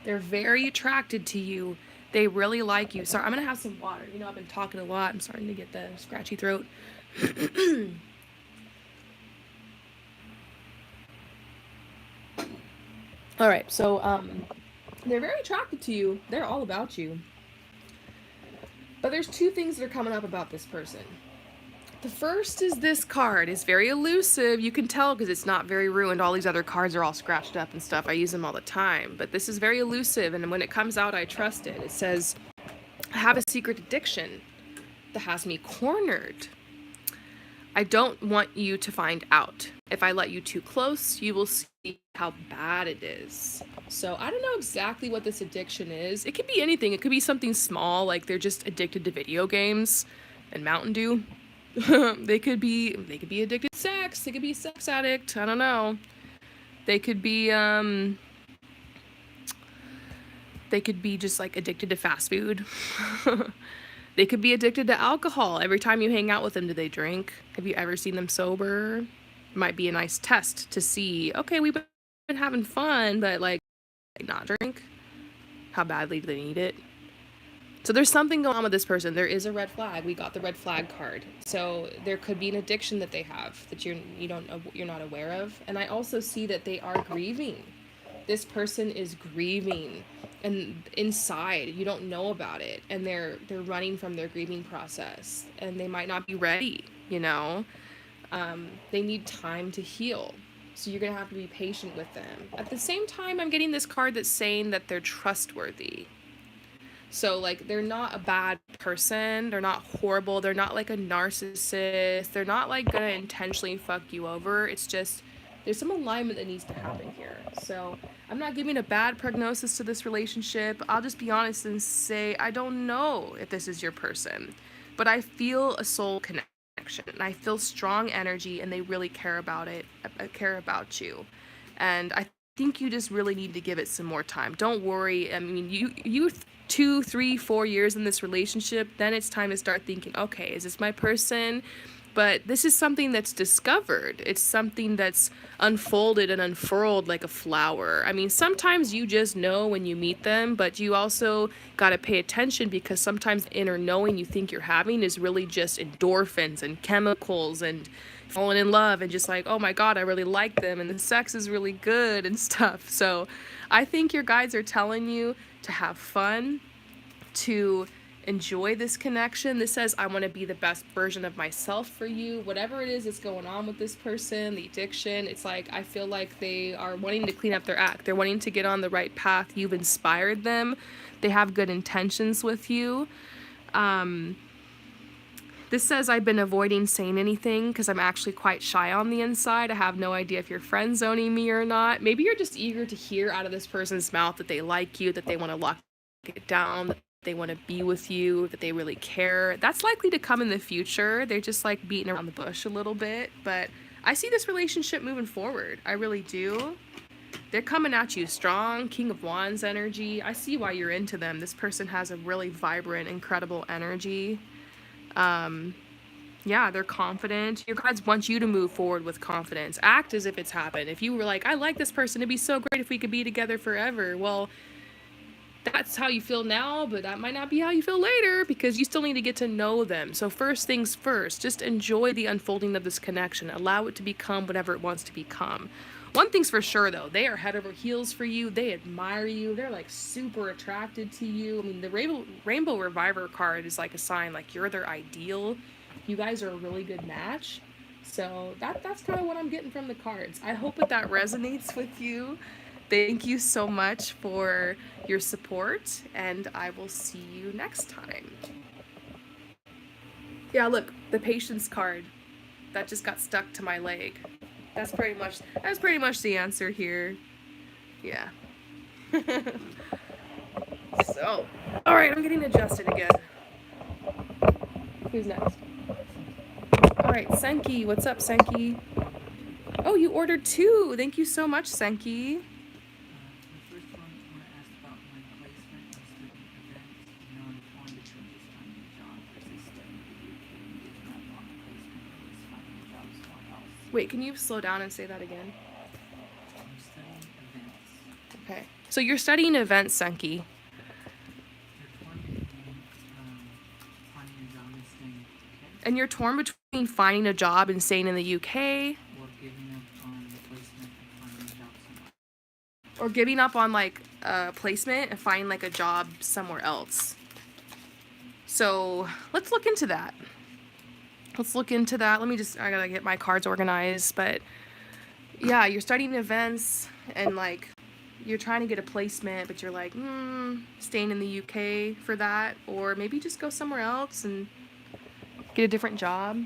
They're very attracted to you. They really like you. Sorry, I'm going to have some water. I've been talking a lot. I'm starting to get the scratchy throat. All right, so they're very attracted to you. They're all about you. But there's two things that are coming up about this person. The first is this card. It's very elusive. You can tell because it's not very ruined. All these other cards are all scratched up and stuff. I use them all the time. But this is very elusive, and when it comes out, I trust it. It says, I have a secret addiction that has me cornered. I don't want you to find out. If I let you too close, you will see how bad it is. So I don't know exactly what this addiction is. It could be anything. It could be something small, like they're just addicted to video games and Mountain Dew. They could be addicted to sex. They could be a sex addict. I don't know. They could be just like addicted to fast food. They could be addicted to alcohol. Every time you hang out with them, do they drink? Have you ever seen them sober? It might be a nice test to see, okay, we've been having fun, but like not drink. How badly do they need it? So there's something going on with this person. There is a red flag. We got the red flag card. So there could be an addiction that they have that you're not aware of. And I also see that they are grieving. This person is grieving, and inside you don't know about it, and they're running from their grieving process, and they might not be ready. They need time to heal. So you're gonna have to be patient with them. At the same time, I'm getting this card that's saying that they're trustworthy. So, like, they're not a bad person. They're not horrible. They're not, like, a narcissist. They're not, like, gonna intentionally fuck you over. It's just, there's some alignment that needs to happen here. So, I'm not giving a bad prognosis to this relationship. I'll just be honest and say, I don't know if this is your person. But I feel a soul connection. And I feel strong energy, and they really care about it, care about you. And I think you just really need to give it some more time. Don't worry. I mean, you 2, 3, 4 years in this relationship, then it's time to start thinking, okay, is this my person? But this is something that's discovered. It's something that's unfolded and unfurled like a flower. I mean, sometimes you just know when you meet them, but you also got to pay attention, because sometimes the inner knowing you think you're having is really just endorphins and chemicals and falling in love and just like, oh my God, I really like them and the sex is really good and stuff. So I think your guides are telling you to have fun, to enjoy this connection. This says, I want to be the best version of myself for you. Whatever it is that's going on with this person, the addiction, it's like, I feel like they are wanting to clean up their act. They're wanting to get on the right path. You've inspired them. They have good intentions with you. This says, I've been avoiding saying anything because I'm actually quite shy on the inside. I have no idea if you're friend zoning me or not. Maybe you're just eager to hear out of this person's mouth that they like you, that they want to lock it down, that they want to be with you, that they really care. That's likely to come in the future. They're just like beating around the bush a little bit. But I see this relationship moving forward. I really do. They're coming at you strong, King of Wands energy. I see why you're into them. This person has a really vibrant, incredible energy. Yeah, they're confident. Your guides want you to move forward with confidence. Act as if it's happened. If you were like, I like this person, it'd be so great if we could be together forever. Well, that's how you feel now, but that might not be how you feel later because you still need to get to know them. So first things first, just enjoy the unfolding of this connection. Allow it to become whatever it wants to become. One thing's for sure though, they are head over heels for you. They admire you. They're like super attracted to you. I mean, the Rainbow Reviver card is like a sign like you're their ideal. You guys are a really good match. So that's kind of what I'm getting from the cards. I hope that resonates with you. Thank you so much for your support, and I will see you next time. Yeah, look, the patience card that just got stuck to my leg. That's pretty much the answer here. Yeah. So, all right, I'm getting adjusted again. Who's next? All right, Senki, what's up, Senki? Oh, you ordered 2. Thank you so much, Senki. Wait, can you slow down and say that again? I'm studying events. Okay. So you're studying events, Senki. And you're torn between finding a job and staying in the UK. Or giving up on placement and finding a job somewhere. Or giving up on like placement and finding like a job somewhere else. So let's look into that. I gotta get my cards organized. But yeah, you're studying events and like you're trying to get a placement, but you're like, staying in the UK for that. Or maybe just go somewhere else and get a different job.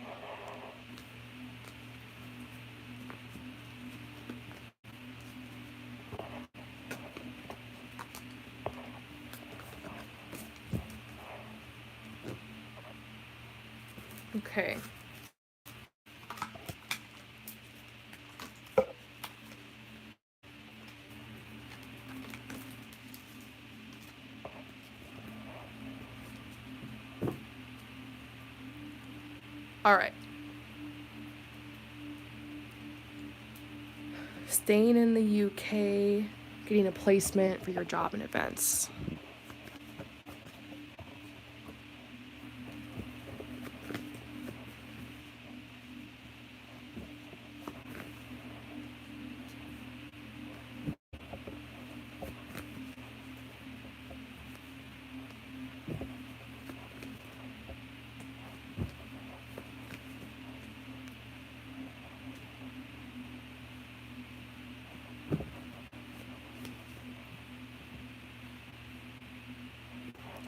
Okay. All right. Staying in the UK, getting a placement for your job and events.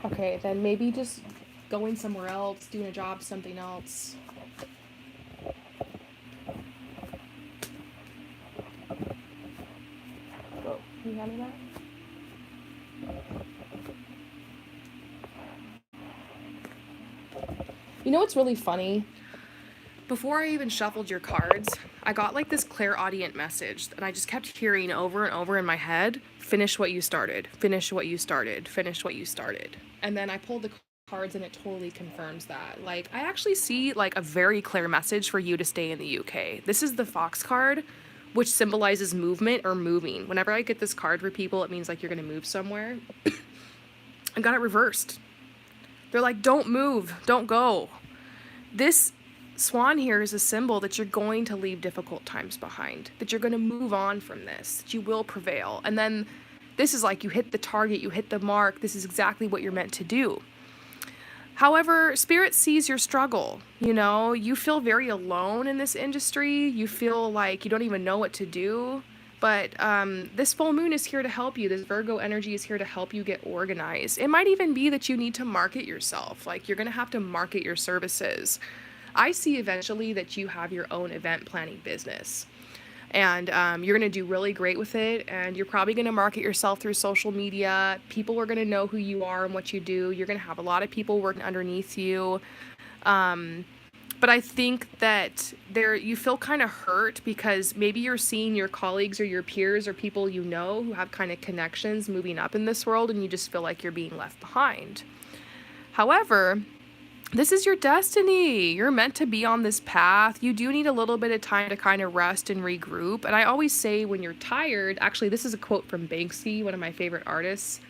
Okay, then maybe just going somewhere else, doing a job, something else. Whoa, can you hand me that? You know what's really funny? Before I even shuffled your cards, I got like this clairaudient message, and I just kept hearing over and over in my head, finish what you started, finish what you started, finish what you started. And then I pulled the cards and it totally confirms that. Like, I actually see like a very clear message for you to stay in the UK. This is the Fox card, which symbolizes movement or moving. Whenever I get this card for people, it means like you're gonna move somewhere. I got it reversed. They're like, don't move, don't go. This swan here is a symbol that you're going to leave difficult times behind, that you're going to move on from this, that you will prevail. And then this is like you hit the target, you hit the mark. This is exactly what you're meant to do. However, Spirit sees your struggle. You know, you feel very alone in this industry. You feel like you don't even know what to do. But this full moon is here to help you. This Virgo energy is here to help you get organized. It might even be that you need to market yourself. Like, you're going to have to market your services. I see eventually that you have your own event planning business. And you're going to do really great with it. And you're probably going to market yourself through social media. People are going to know who you are and what you do. You're going to have a lot of people working underneath you. But I think that you feel kind of hurt because maybe you're seeing your colleagues or your peers or people you know who have kind of connections moving up in this world, and you just feel like you're being left behind. However, this is your destiny. You're meant to be on this path. You do need a little bit of time to kind of rest and regroup. And I always say when you're tired, actually, this is a quote from Banksy, one of my favorite artists.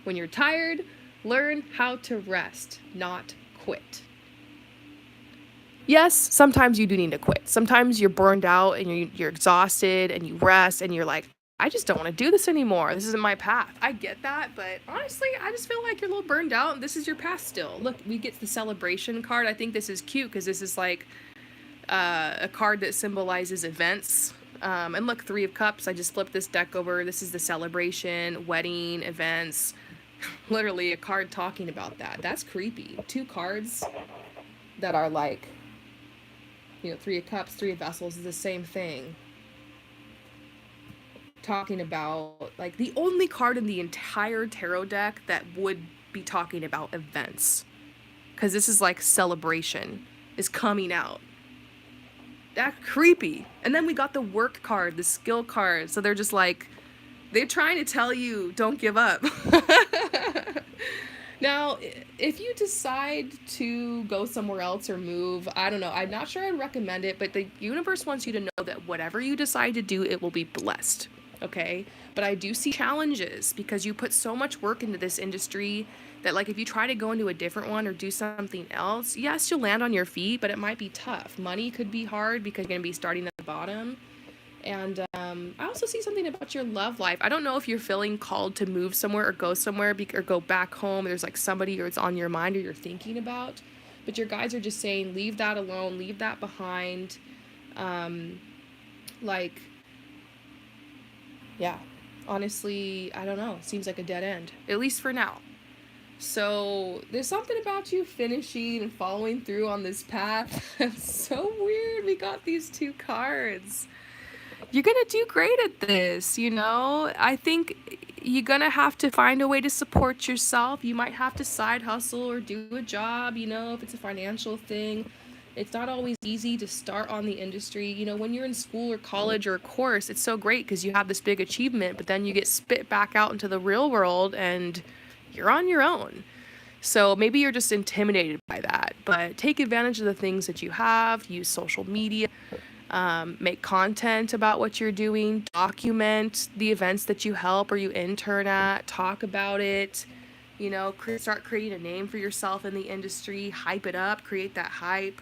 When you're tired, learn how to rest, not quit. Yes, sometimes you do need to quit. Sometimes you're burned out and you're exhausted and you rest and you're like, I just don't want to do this anymore. This isn't my path. I get that, but honestly, I just feel like you're a little burned out and this is your path still. Look, we get the celebration card. I think this is cute because this is like a card that symbolizes events. And look, 3 of Cups. I just flipped this deck over. This is the celebration, wedding, events. Literally a card talking about that. That's creepy. 2 cards that are like, 3 of Cups, 3 of Vessels is the same thing. Talking about, like, the only card in the entire tarot deck that would be talking about events. Because this is like celebration is coming out. That's creepy. And then we got the work card, the skill card. So they're just like, they're trying to tell you, don't give up. Now, if you decide to go somewhere else or move, I don't know. I'm not sure I'd recommend it, but the universe wants you to know that whatever you decide to do, it will be blessed. Okay? But I do see challenges because you put so much work into this industry that, like, if you try to go into a different one or do something else, yes, you'll land on your feet, but it might be tough. Money could be hard because you're going to be starting at the bottom. And I also see something about your love life. I don't know if you're feeling called to move somewhere or go somewhere or go back home. There's like somebody or it's on your mind or you're thinking about. But your guides are just saying, leave that alone, leave that behind. Yeah, honestly, I don't know. Seems like a dead end, at least for now. So there's something about you finishing and following through on this path. It's so weird. We got these 2 cards. You're going to do great at this, I think you're going to have to find a way to support yourself. You might have to side hustle or do a job, if it's a financial thing. It's not always easy to start on the industry. When you're in school or college or a course, it's so great because you have this big achievement, but then you get spit back out into the real world and you're on your own. So maybe you're just intimidated by that, but take advantage of the things that you have, use social media. Make content about what you're doing, document the events that you help or you intern at, talk about it, start creating a name for yourself in the industry, hype it up, create that hype,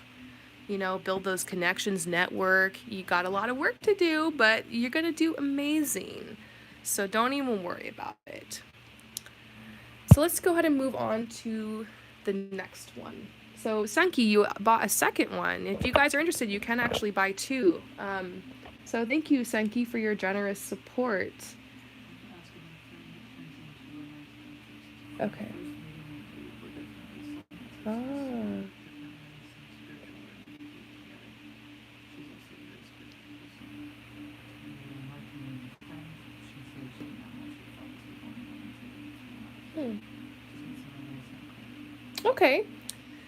build those connections, network. You got a lot of work to do, but you're going to do amazing. So don't even worry about it. So let's go ahead and move on to the next one. So, Senki, you bought a second one. If you guys are interested, you can actually buy 2. So thank you, Senki, for your generous support. Okay. Oh. Okay.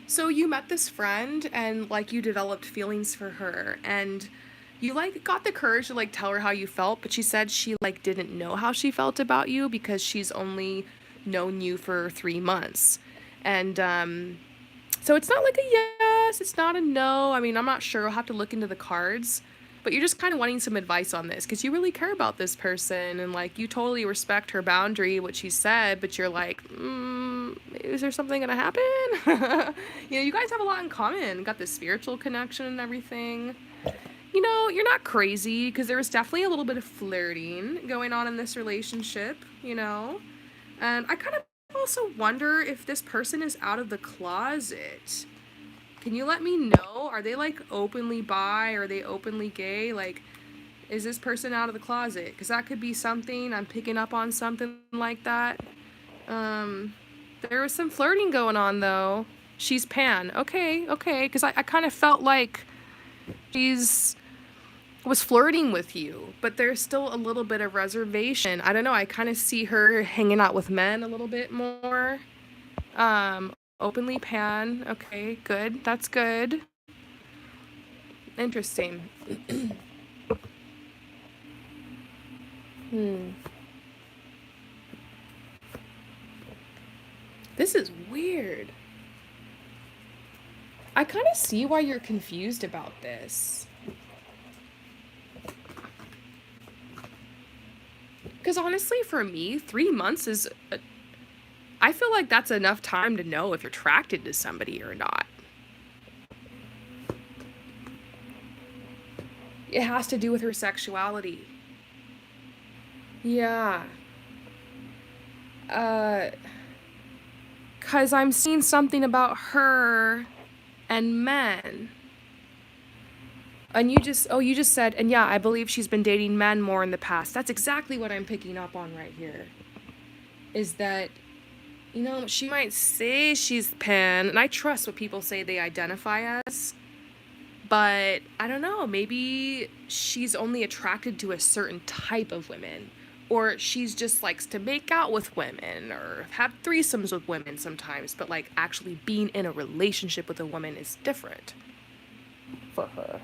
So you met this friend and like you developed feelings for her and you like got the courage to like tell her how you felt, but she said she like didn't know how she felt about you because she's only known you for 3 months. And so it's not like a yes, it's not a no. I mean, I'm not sure. I'll have to look into the cards. But you're just kind of wanting some advice on this because you really care about this person and like you totally respect her boundary, what she said, but you're like, is there something gonna happen? You guys have a lot in common. Got this spiritual connection and everything. You're not crazy because there was definitely a little bit of flirting going on in this relationship, And I kind of also wonder if this person is out of the closet. Can you let me know? Are they like openly bi? Are they openly gay? Like, is this person out of the closet? Because that could be something. I'm picking up on something like that. There was some flirting going on though. She's pan. Okay, okay. Because I kind of felt like she's was flirting with you, but there's still a little bit of reservation. I don't know. I kind of see her hanging out with men a little bit more. Openly pan. Okay, good. That's good. Interesting. This is weird. I kind of see why you're confused about this. Because honestly, for me, 3 months is... I feel like that's enough time to know if you're attracted to somebody or not. It has to do with her sexuality. Yeah. Because I'm seeing something about her and men. And you just said, and yeah, I believe she's been dating men more in the past. That's exactly what I'm picking up on right here. Is that, you know, she might say she's pan, and I trust what people say they identify as, but I don't know, maybe she's only attracted to a certain type of women, or she's just likes to make out with women, or have threesomes with women sometimes, but like actually being in a relationship with a woman is different for her.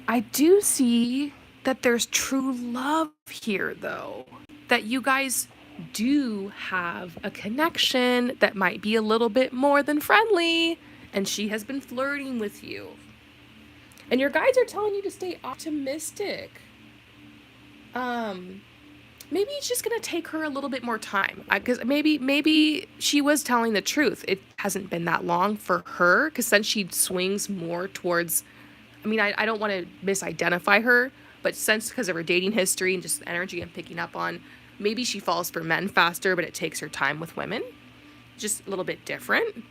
I do see that there's true love here, though. That you guys do have a connection that might be a little bit more than friendly, and she has been flirting with you. And your guides are telling you to stay optimistic. Maybe it's just gonna take her a little bit more time. Because maybe she was telling the truth. It hasn't been that long for her, because then she swings more towards... I mean, I don't want to misidentify her, but since because of her dating history and just the energy I'm picking up on, maybe she falls for men faster, but it takes her time with women. Just a little bit different.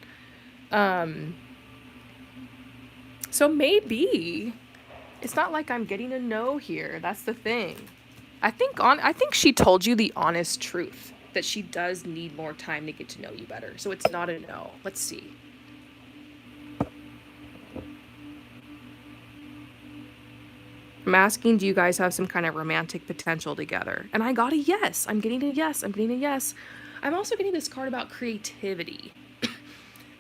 So maybe it's not like I'm getting a no here. That's the thing. I think she told you the honest truth, that she does need more time to get to know you better. So it's not a no. Let's see. I'm asking, do you guys have some kind of romantic potential together? And I got a yes. I'm getting a yes. I'm also getting this card about creativity.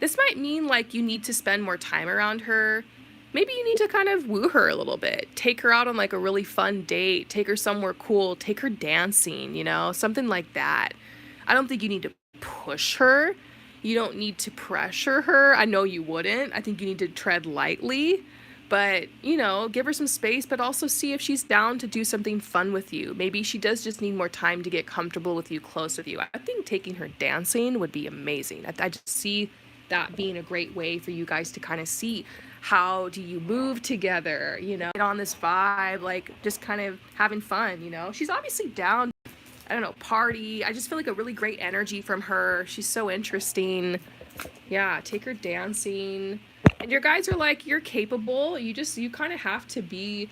This might mean like you need to spend more time around her. Maybe you need to kind of woo her a little bit. Take her out on like a really fun date. Take her somewhere cool. Take her dancing, you know, something like that. I don't think you need to push her. You don't need to pressure her. I know you wouldn't. I think you need to tread lightly. But, you know, give her some space, but also see if she's down to do something fun with you. Maybe she does just need more time to get comfortable with you, close with you. I think taking her dancing would be amazing. I just see that being a great way for you guys to kind of see how do you move together, you know, get on this vibe, like just kind of having fun, you know. She's obviously down, I don't know, party. I just feel like a really great energy from her. She's so interesting. Yeah, take her dancing. And your guys are like, you're capable. You kind of have to be,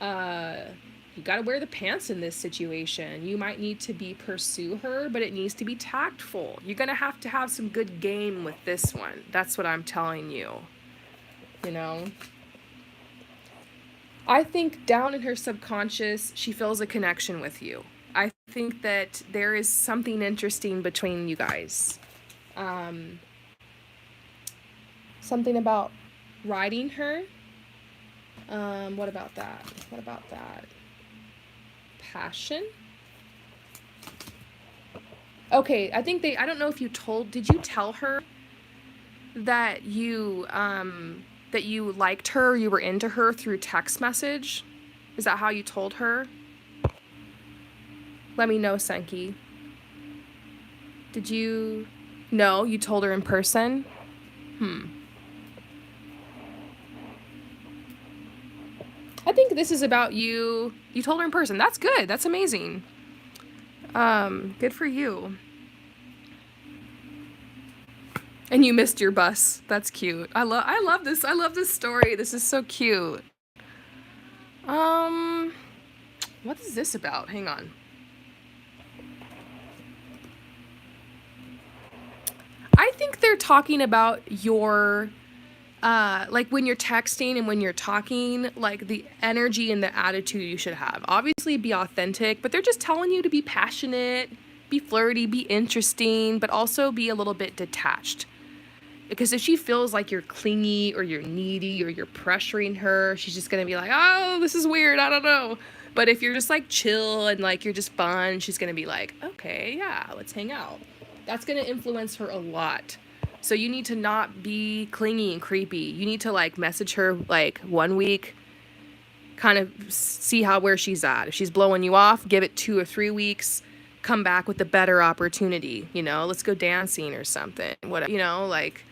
you got to wear the pants in this situation. You might need to pursue her, but it needs to be tactful. You're going to have some good game with this one. That's what I'm telling you. You know? I think down in her subconscious, she feels a connection with you. I think that there is something interesting between you guys. Something about riding her. What about that? Passion. Okay, I don't know if did you tell her that you liked her, you were into her through text message? Is that how you told her? Let me know, Senki. Did you... No, you told her in person? I think this is about you. You told her in person. That's good. That's amazing. Good for you. And you missed your bus. That's cute. I love this. I love this story. This is so cute. Um, what is this about? Hang on. I think they're talking about your like when you're texting and when you're talking, like the energy and the attitude you should have. Obviously, be authentic, but they're just telling you to be passionate, be flirty, be interesting, but also be a little bit detached. Because if she feels like you're clingy or you're needy or you're pressuring her, she's just gonna be like, oh, this is weird, I don't know. But if you're just like chill and like you're just fun, she's gonna be like, okay, yeah, let's hang out. That's gonna influence her a lot. So you need to not be clingy and creepy. You need to like message her like 1 week, kind of see where she's at. If she's blowing you off, give it 2 or 3 weeks, come back with a better opportunity. Let's go dancing or something. What like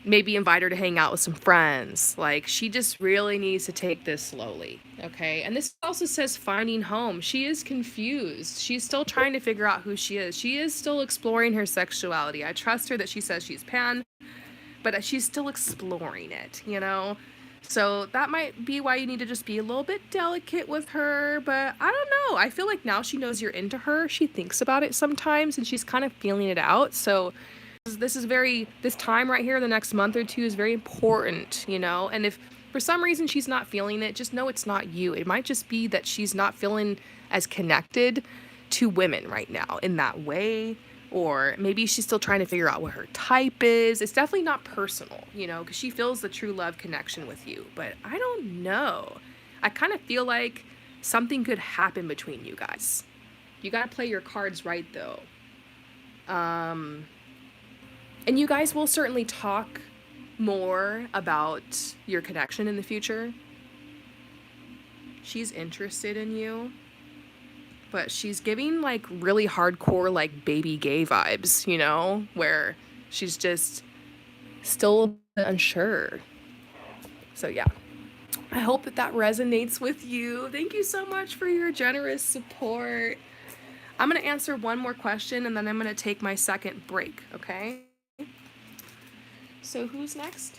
maybe invite her to hang out with some friends. Like, she just really needs to take this slowly, okay? And this also says finding home. She is confused. She's still trying to figure out who she is. She is still exploring her sexuality. I trust her that she says she's pan, but she's still exploring it. So that might be why you need to just be a little bit delicate with her, but I don't know. I feel like now she knows you're into her. She thinks about it sometimes, and she's kind of feeling it out, so this time right here, the next month or two, is very important. And if for some reason she's not feeling it, just know it's not you. It might just be that she's not feeling as connected to women right now in that way, or maybe she's still trying to figure out what her type is. It's definitely not personal, because she feels the true love connection with you, but I don't know. I kind of feel like something could happen between you guys. You gotta play your cards right, though. And you guys will certainly talk more about your connection in the future. She's interested in you, but she's giving like really hardcore like baby gay vibes, where she's just still unsure. So yeah, I hope that resonates with you. Thank you so much for your generous support. I'm going to answer one more question and then I'm going to take my second break, okay? So who's next?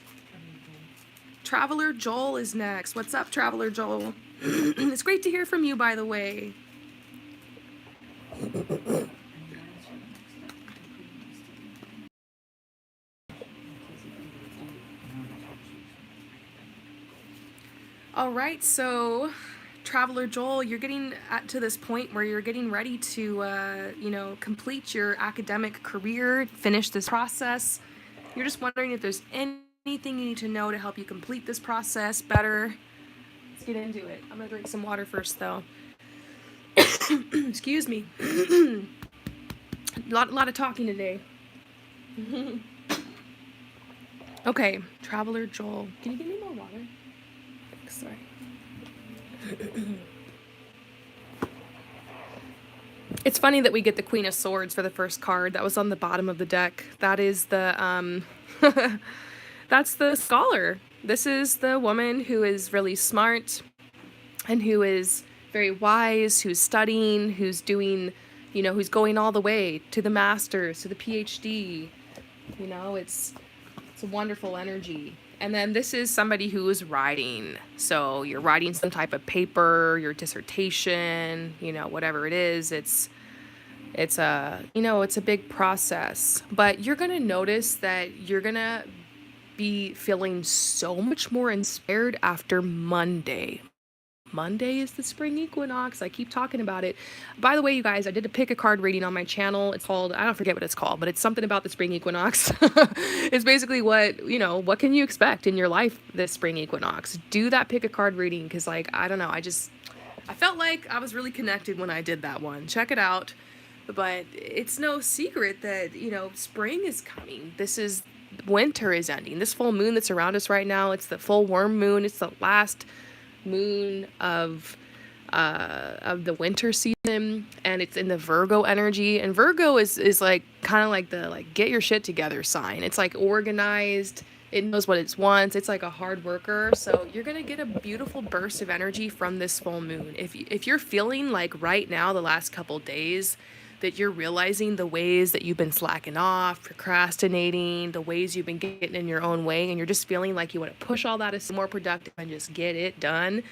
Traveler Joel is next. What's up, Traveler Joel? It's great to hear from you, by the way. All right, so Traveler Joel, you're getting to this point where you're getting ready to, complete your academic career, finish this process. You're just wondering if there's anything you need to know to help you complete this process better. Let's get into it. I'm gonna drink some water first, though. Excuse me. a lot of talking today. Okay, Traveler Joel. Can you give me more water? Thanks, sorry. It's funny that we get the Queen of Swords for the first card. That was on the bottom of the deck. That is the, that's the scholar. This is the woman who is really smart and who is very wise, who's studying, who's doing, who's going all the way to the masters, to the PhD. It's a wonderful energy. And then this is somebody who is writing. So you're writing some type of paper, your dissertation, whatever it is. It's a big process. But you're going to notice that you're going to be feeling so much more inspired after Monday. Monday is the spring equinox. I keep talking about it. By the way, you guys, I did a pick a card reading on my channel. It's called, I don't forget what it's called, but it's something about the spring equinox. It's basically what can you expect in your life this spring equinox? Do that pick a card reading because, I don't know. I felt like I was really connected when I did that one. Check it out. But it's no secret that, spring is coming. Winter is ending. This full moon that's around us right now, it's the full worm moon. It's the last moon of the winter season, and it's in the Virgo energy, and Virgo is like kind of like the get your shit together sign. It's like organized, It knows what it wants. It's like a hard worker. So you're going to get a beautiful burst of energy from this full moon. If you're feeling like right now, the last couple days, that you're realizing the ways that you've been slacking off, procrastinating, the ways you've been getting in your own way, and you're just feeling like you want to push all that as more productive and just get it done,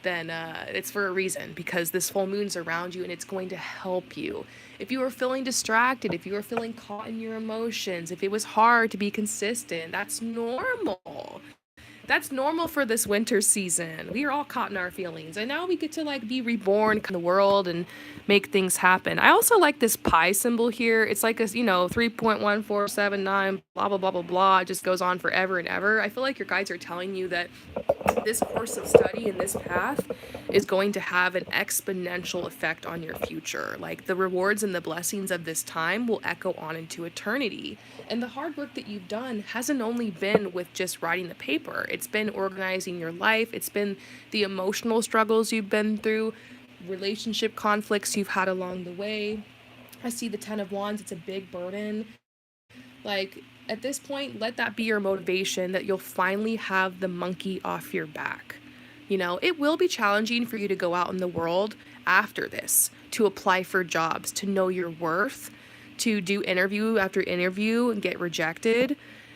then it's for a reason, because this full moon's around you and it's going to help you. If you are feeling distracted, if you are feeling caught in your emotions, if it was hard to be consistent, that's normal. That's normal for this winter season. We are all caught in our feelings, and now we get to like be reborn in the world and make things happen. I also like this pi symbol here. It's like a 3.1479 blah blah blah blah blah. It just goes on forever and ever. I feel like your guides are telling you that this course of study and this path is going to have an exponential effect on your future. Like the rewards and the blessings of this time will echo on into eternity. And the hard work that you've done hasn't only been with just writing the paper. It's been organizing your life. It's been the emotional struggles you've been through, relationship conflicts you've had along the way. I see the 10 of Wands. It's a big burden. Like, at this point, let that be your motivation, that you'll finally have the monkey off your back. It will be challenging for you to go out in the world after this, to apply for jobs, to know your worth, to do interview after interview and get rejected,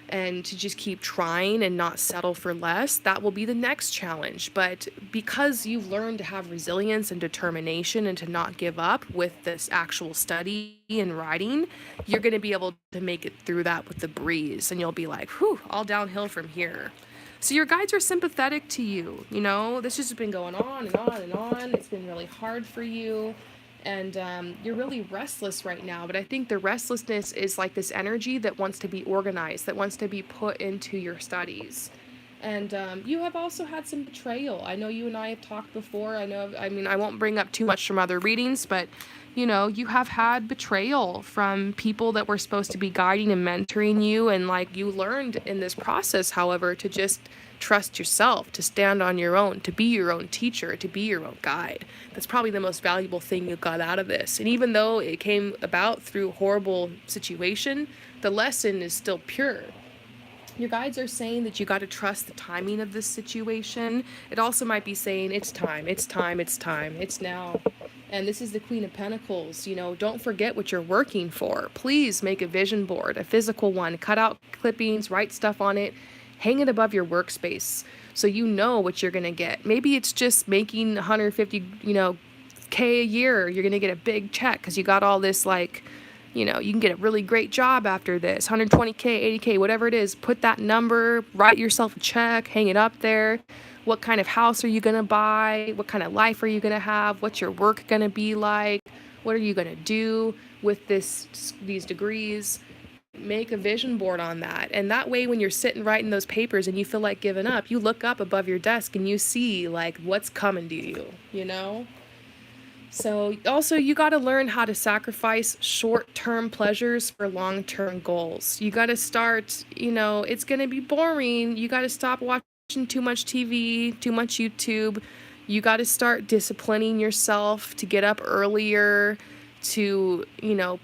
and to just keep trying and not settle for less. That will be the next challenge. But because you've learned to have resilience and determination and to not give up with this actual study and writing, you're going to be able to make it through that with the breeze. And you'll be like, whew, all downhill from here. So your guides are sympathetic to you. This has just been going on and on and on. It's been really hard for you. And you're really restless right now. But I think the restlessness is like this energy that wants to be organized, that wants to be put into your studies. And you have also had some betrayal. I know you and I have talked before. I won't bring up too much from other readings, but you have had betrayal from people that were supposed to be guiding and mentoring you. And like you learned in this process, however, to just trust yourself, to stand on your own, to be your own teacher, to be your own guide. That's probably the most valuable thing you got out of this. And even though it came about through a horrible situation, the lesson is still pure. Your guides are saying that you got to trust the timing of this situation. It also might be saying it's time, it's time, it's time, it's now. And this is the Queen of Pentacles. Don't forget what you're working for. Please make a vision board, a physical one. Cut out clippings, write stuff on it, hang it above your workspace so you know what you're going to get. Maybe it's just making 150, K a year. You're going to get a big check because you got all this you can get a really great job after this, 120K, 80K, whatever it is. Put that number, write yourself a check, hang it up there. What kind of house are you going to buy? What kind of life are you going to have? What's your work going to be like? What are you going to do with these degrees? Make a vision board on that. And that way, when you're sitting writing those papers and you feel like giving up, you look up above your desk and you see what's coming to you. So also you got to learn how to sacrifice short-term pleasures for long-term goals. You got to start, it's going to be boring. You got to stop watching too much TV, too much YouTube. You got to start disciplining yourself to get up earlier, to,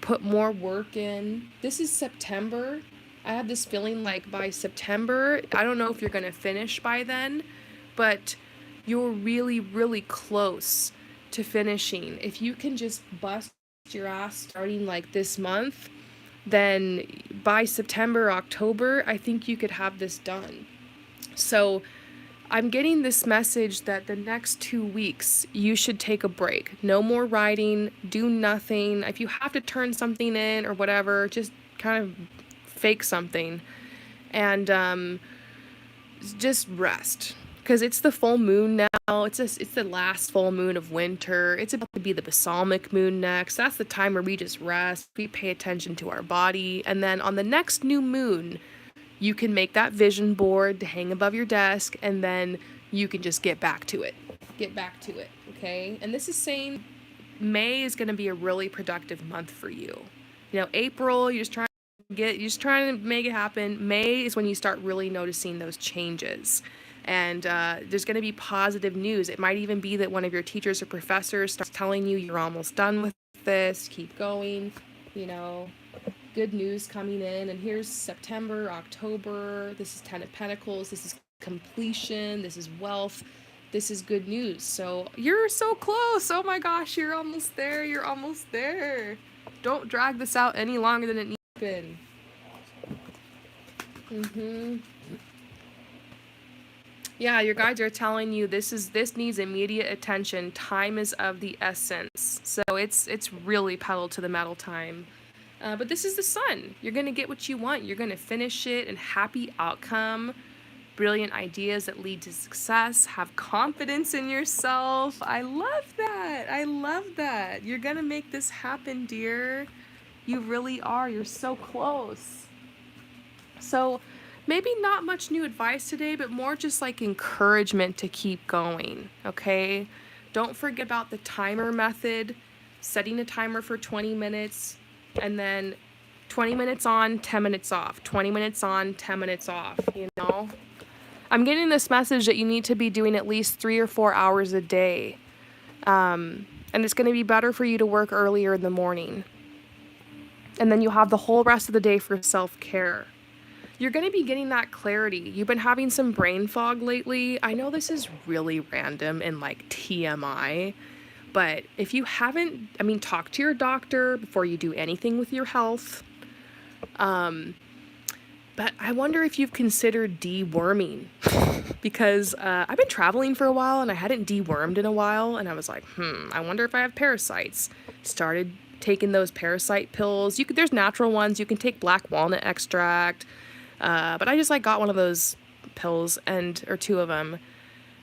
put more work in. This is September. I have this feeling like by September, I don't know if you're going to finish by then, but you're really, really close to finishing. If you can just bust your ass starting this month, then by September, October, I think you could have this done. So I'm getting this message that the next 2 weeks you should take a break. No more writing, do nothing. If you have to turn something in or whatever, just kind of fake something and just rest. Because it's the full moon now. It's the last full moon of winter. It's about to be the balsamic moon next. That's the time where we just rest. We pay attention to our body. And then on the next new moon, you can make that vision board to hang above your desk. And then you can just get back to it. Okay? And this is saying May is going to be a really productive month for you. April, you're just trying to make it happen. May is when you start really noticing those changes. And there's going to be positive news. It might even be that one of your teachers or professors starts telling you you're almost done with this, keep going, good good news coming in. And here's September, October. This is Ten of Pentacles. This is completion. This is wealth. This is good news. So you're so close. Oh my gosh, you're almost there. You're almost there. Don't drag this out any longer than it needs to be. Yeah, your guides are telling you this needs immediate attention. Time is of the essence. So it's really pedal to the metal time. But this is the sun. You're gonna get what you want. You're gonna finish it and happy outcome. Brilliant ideas that lead to success. Have confidence in yourself. I love that. I love that. You're gonna make this happen, dear. You really are. You're so close. So maybe not much new advice today, but more just like encouragement to keep going, okay? Don't forget about the timer method, setting a timer for 20 minutes, and then 20 minutes on, 10 minutes off, 20 minutes on, 10 minutes off, you know? I'm getting this message that you need to be doing at least 3 or 4 hours a day. And it's going to be better for you to work earlier in the morning. And then you have the whole rest of the day for self-care. You're going to be getting that clarity. You've been having some brain fog lately. I know this is really random and like TMI, but if you haven't, talk to your doctor before you do anything with your health. But I wonder if you've considered deworming because I've been traveling for a while and I hadn't dewormed in a while. And I was like, I wonder if I have parasites. Started taking those parasite pills. There's natural ones. You can take black walnut extract. But I just got one of those pills or 2 of them.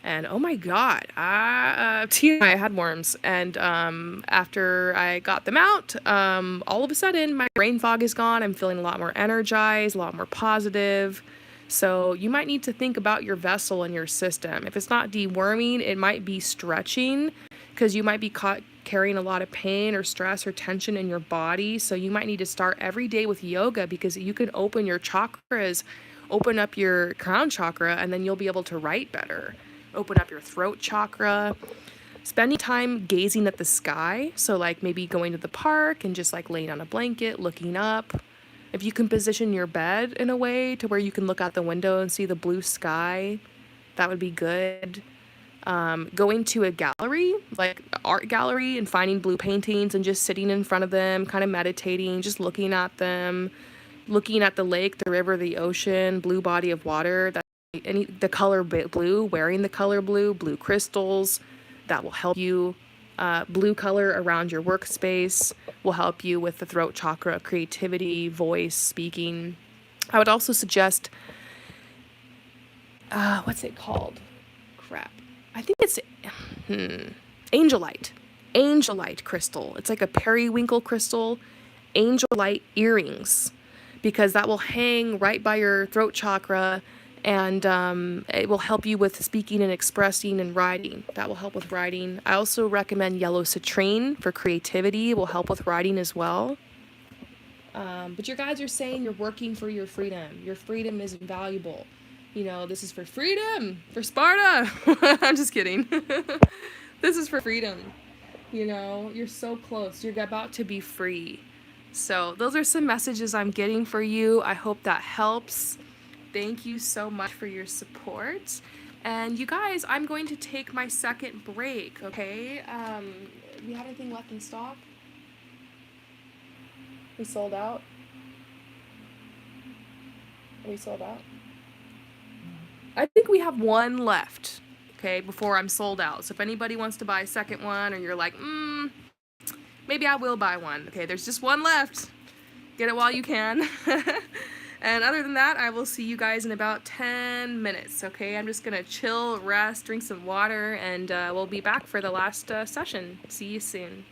And oh my God, I had worms. And after I got them out, all of a sudden my brain fog is gone. I'm feeling a lot more energized, a lot more positive. So you might need to think about your vessel and your system. If it's not deworming, it might be stretching because you might be carrying a lot of pain or stress or tension in your body. So you might need to start every day with yoga because you can open your chakras, open up your crown chakra, and then you'll be able to write better. Open up your throat chakra. Spending time gazing at the sky. So maybe going to the park and just laying on a blanket, looking up. If you can position your bed in a way to where you can look out the window and see the blue sky, that would be good. Going to a gallery, like an art gallery, and finding blue paintings and just sitting in front of them, kind of meditating, just looking at them, looking at the lake, the river, the ocean, blue body of water, the color blue, wearing the color blue crystals, that will help you. Blue color around your workspace will help you with the throat chakra, creativity, voice, speaking. I would also suggest, what's it called? Crap. I think it's angelite. Angelite crystal. It's like a periwinkle crystal. Angelite earrings, because that will hang right by your throat chakra, and it will help you with speaking and expressing and writing. That will help with writing. I also recommend yellow citrine for creativity. It will help with writing as well. But your guides are saying you're working for your freedom. Your freedom is invaluable. This is for freedom, for Sparta. I'm just kidding. This is for freedom. You're so close. You're about to be free. So those are some messages I'm getting for you. I hope that helps. Thank you so much for your support. And you guys, I'm going to take my second break, okay? Do we have anything left in stock? We sold out? Are we sold out? I think we have one left, okay, before I'm sold out. So if anybody wants to buy a second one, or you're like, maybe I will buy one. Okay, there's just one left. Get it while you can. And other than that, I will see you guys in about 10 minutes, okay? I'm just going to chill, rest, drink some water, and we'll be back for the last session. See you soon.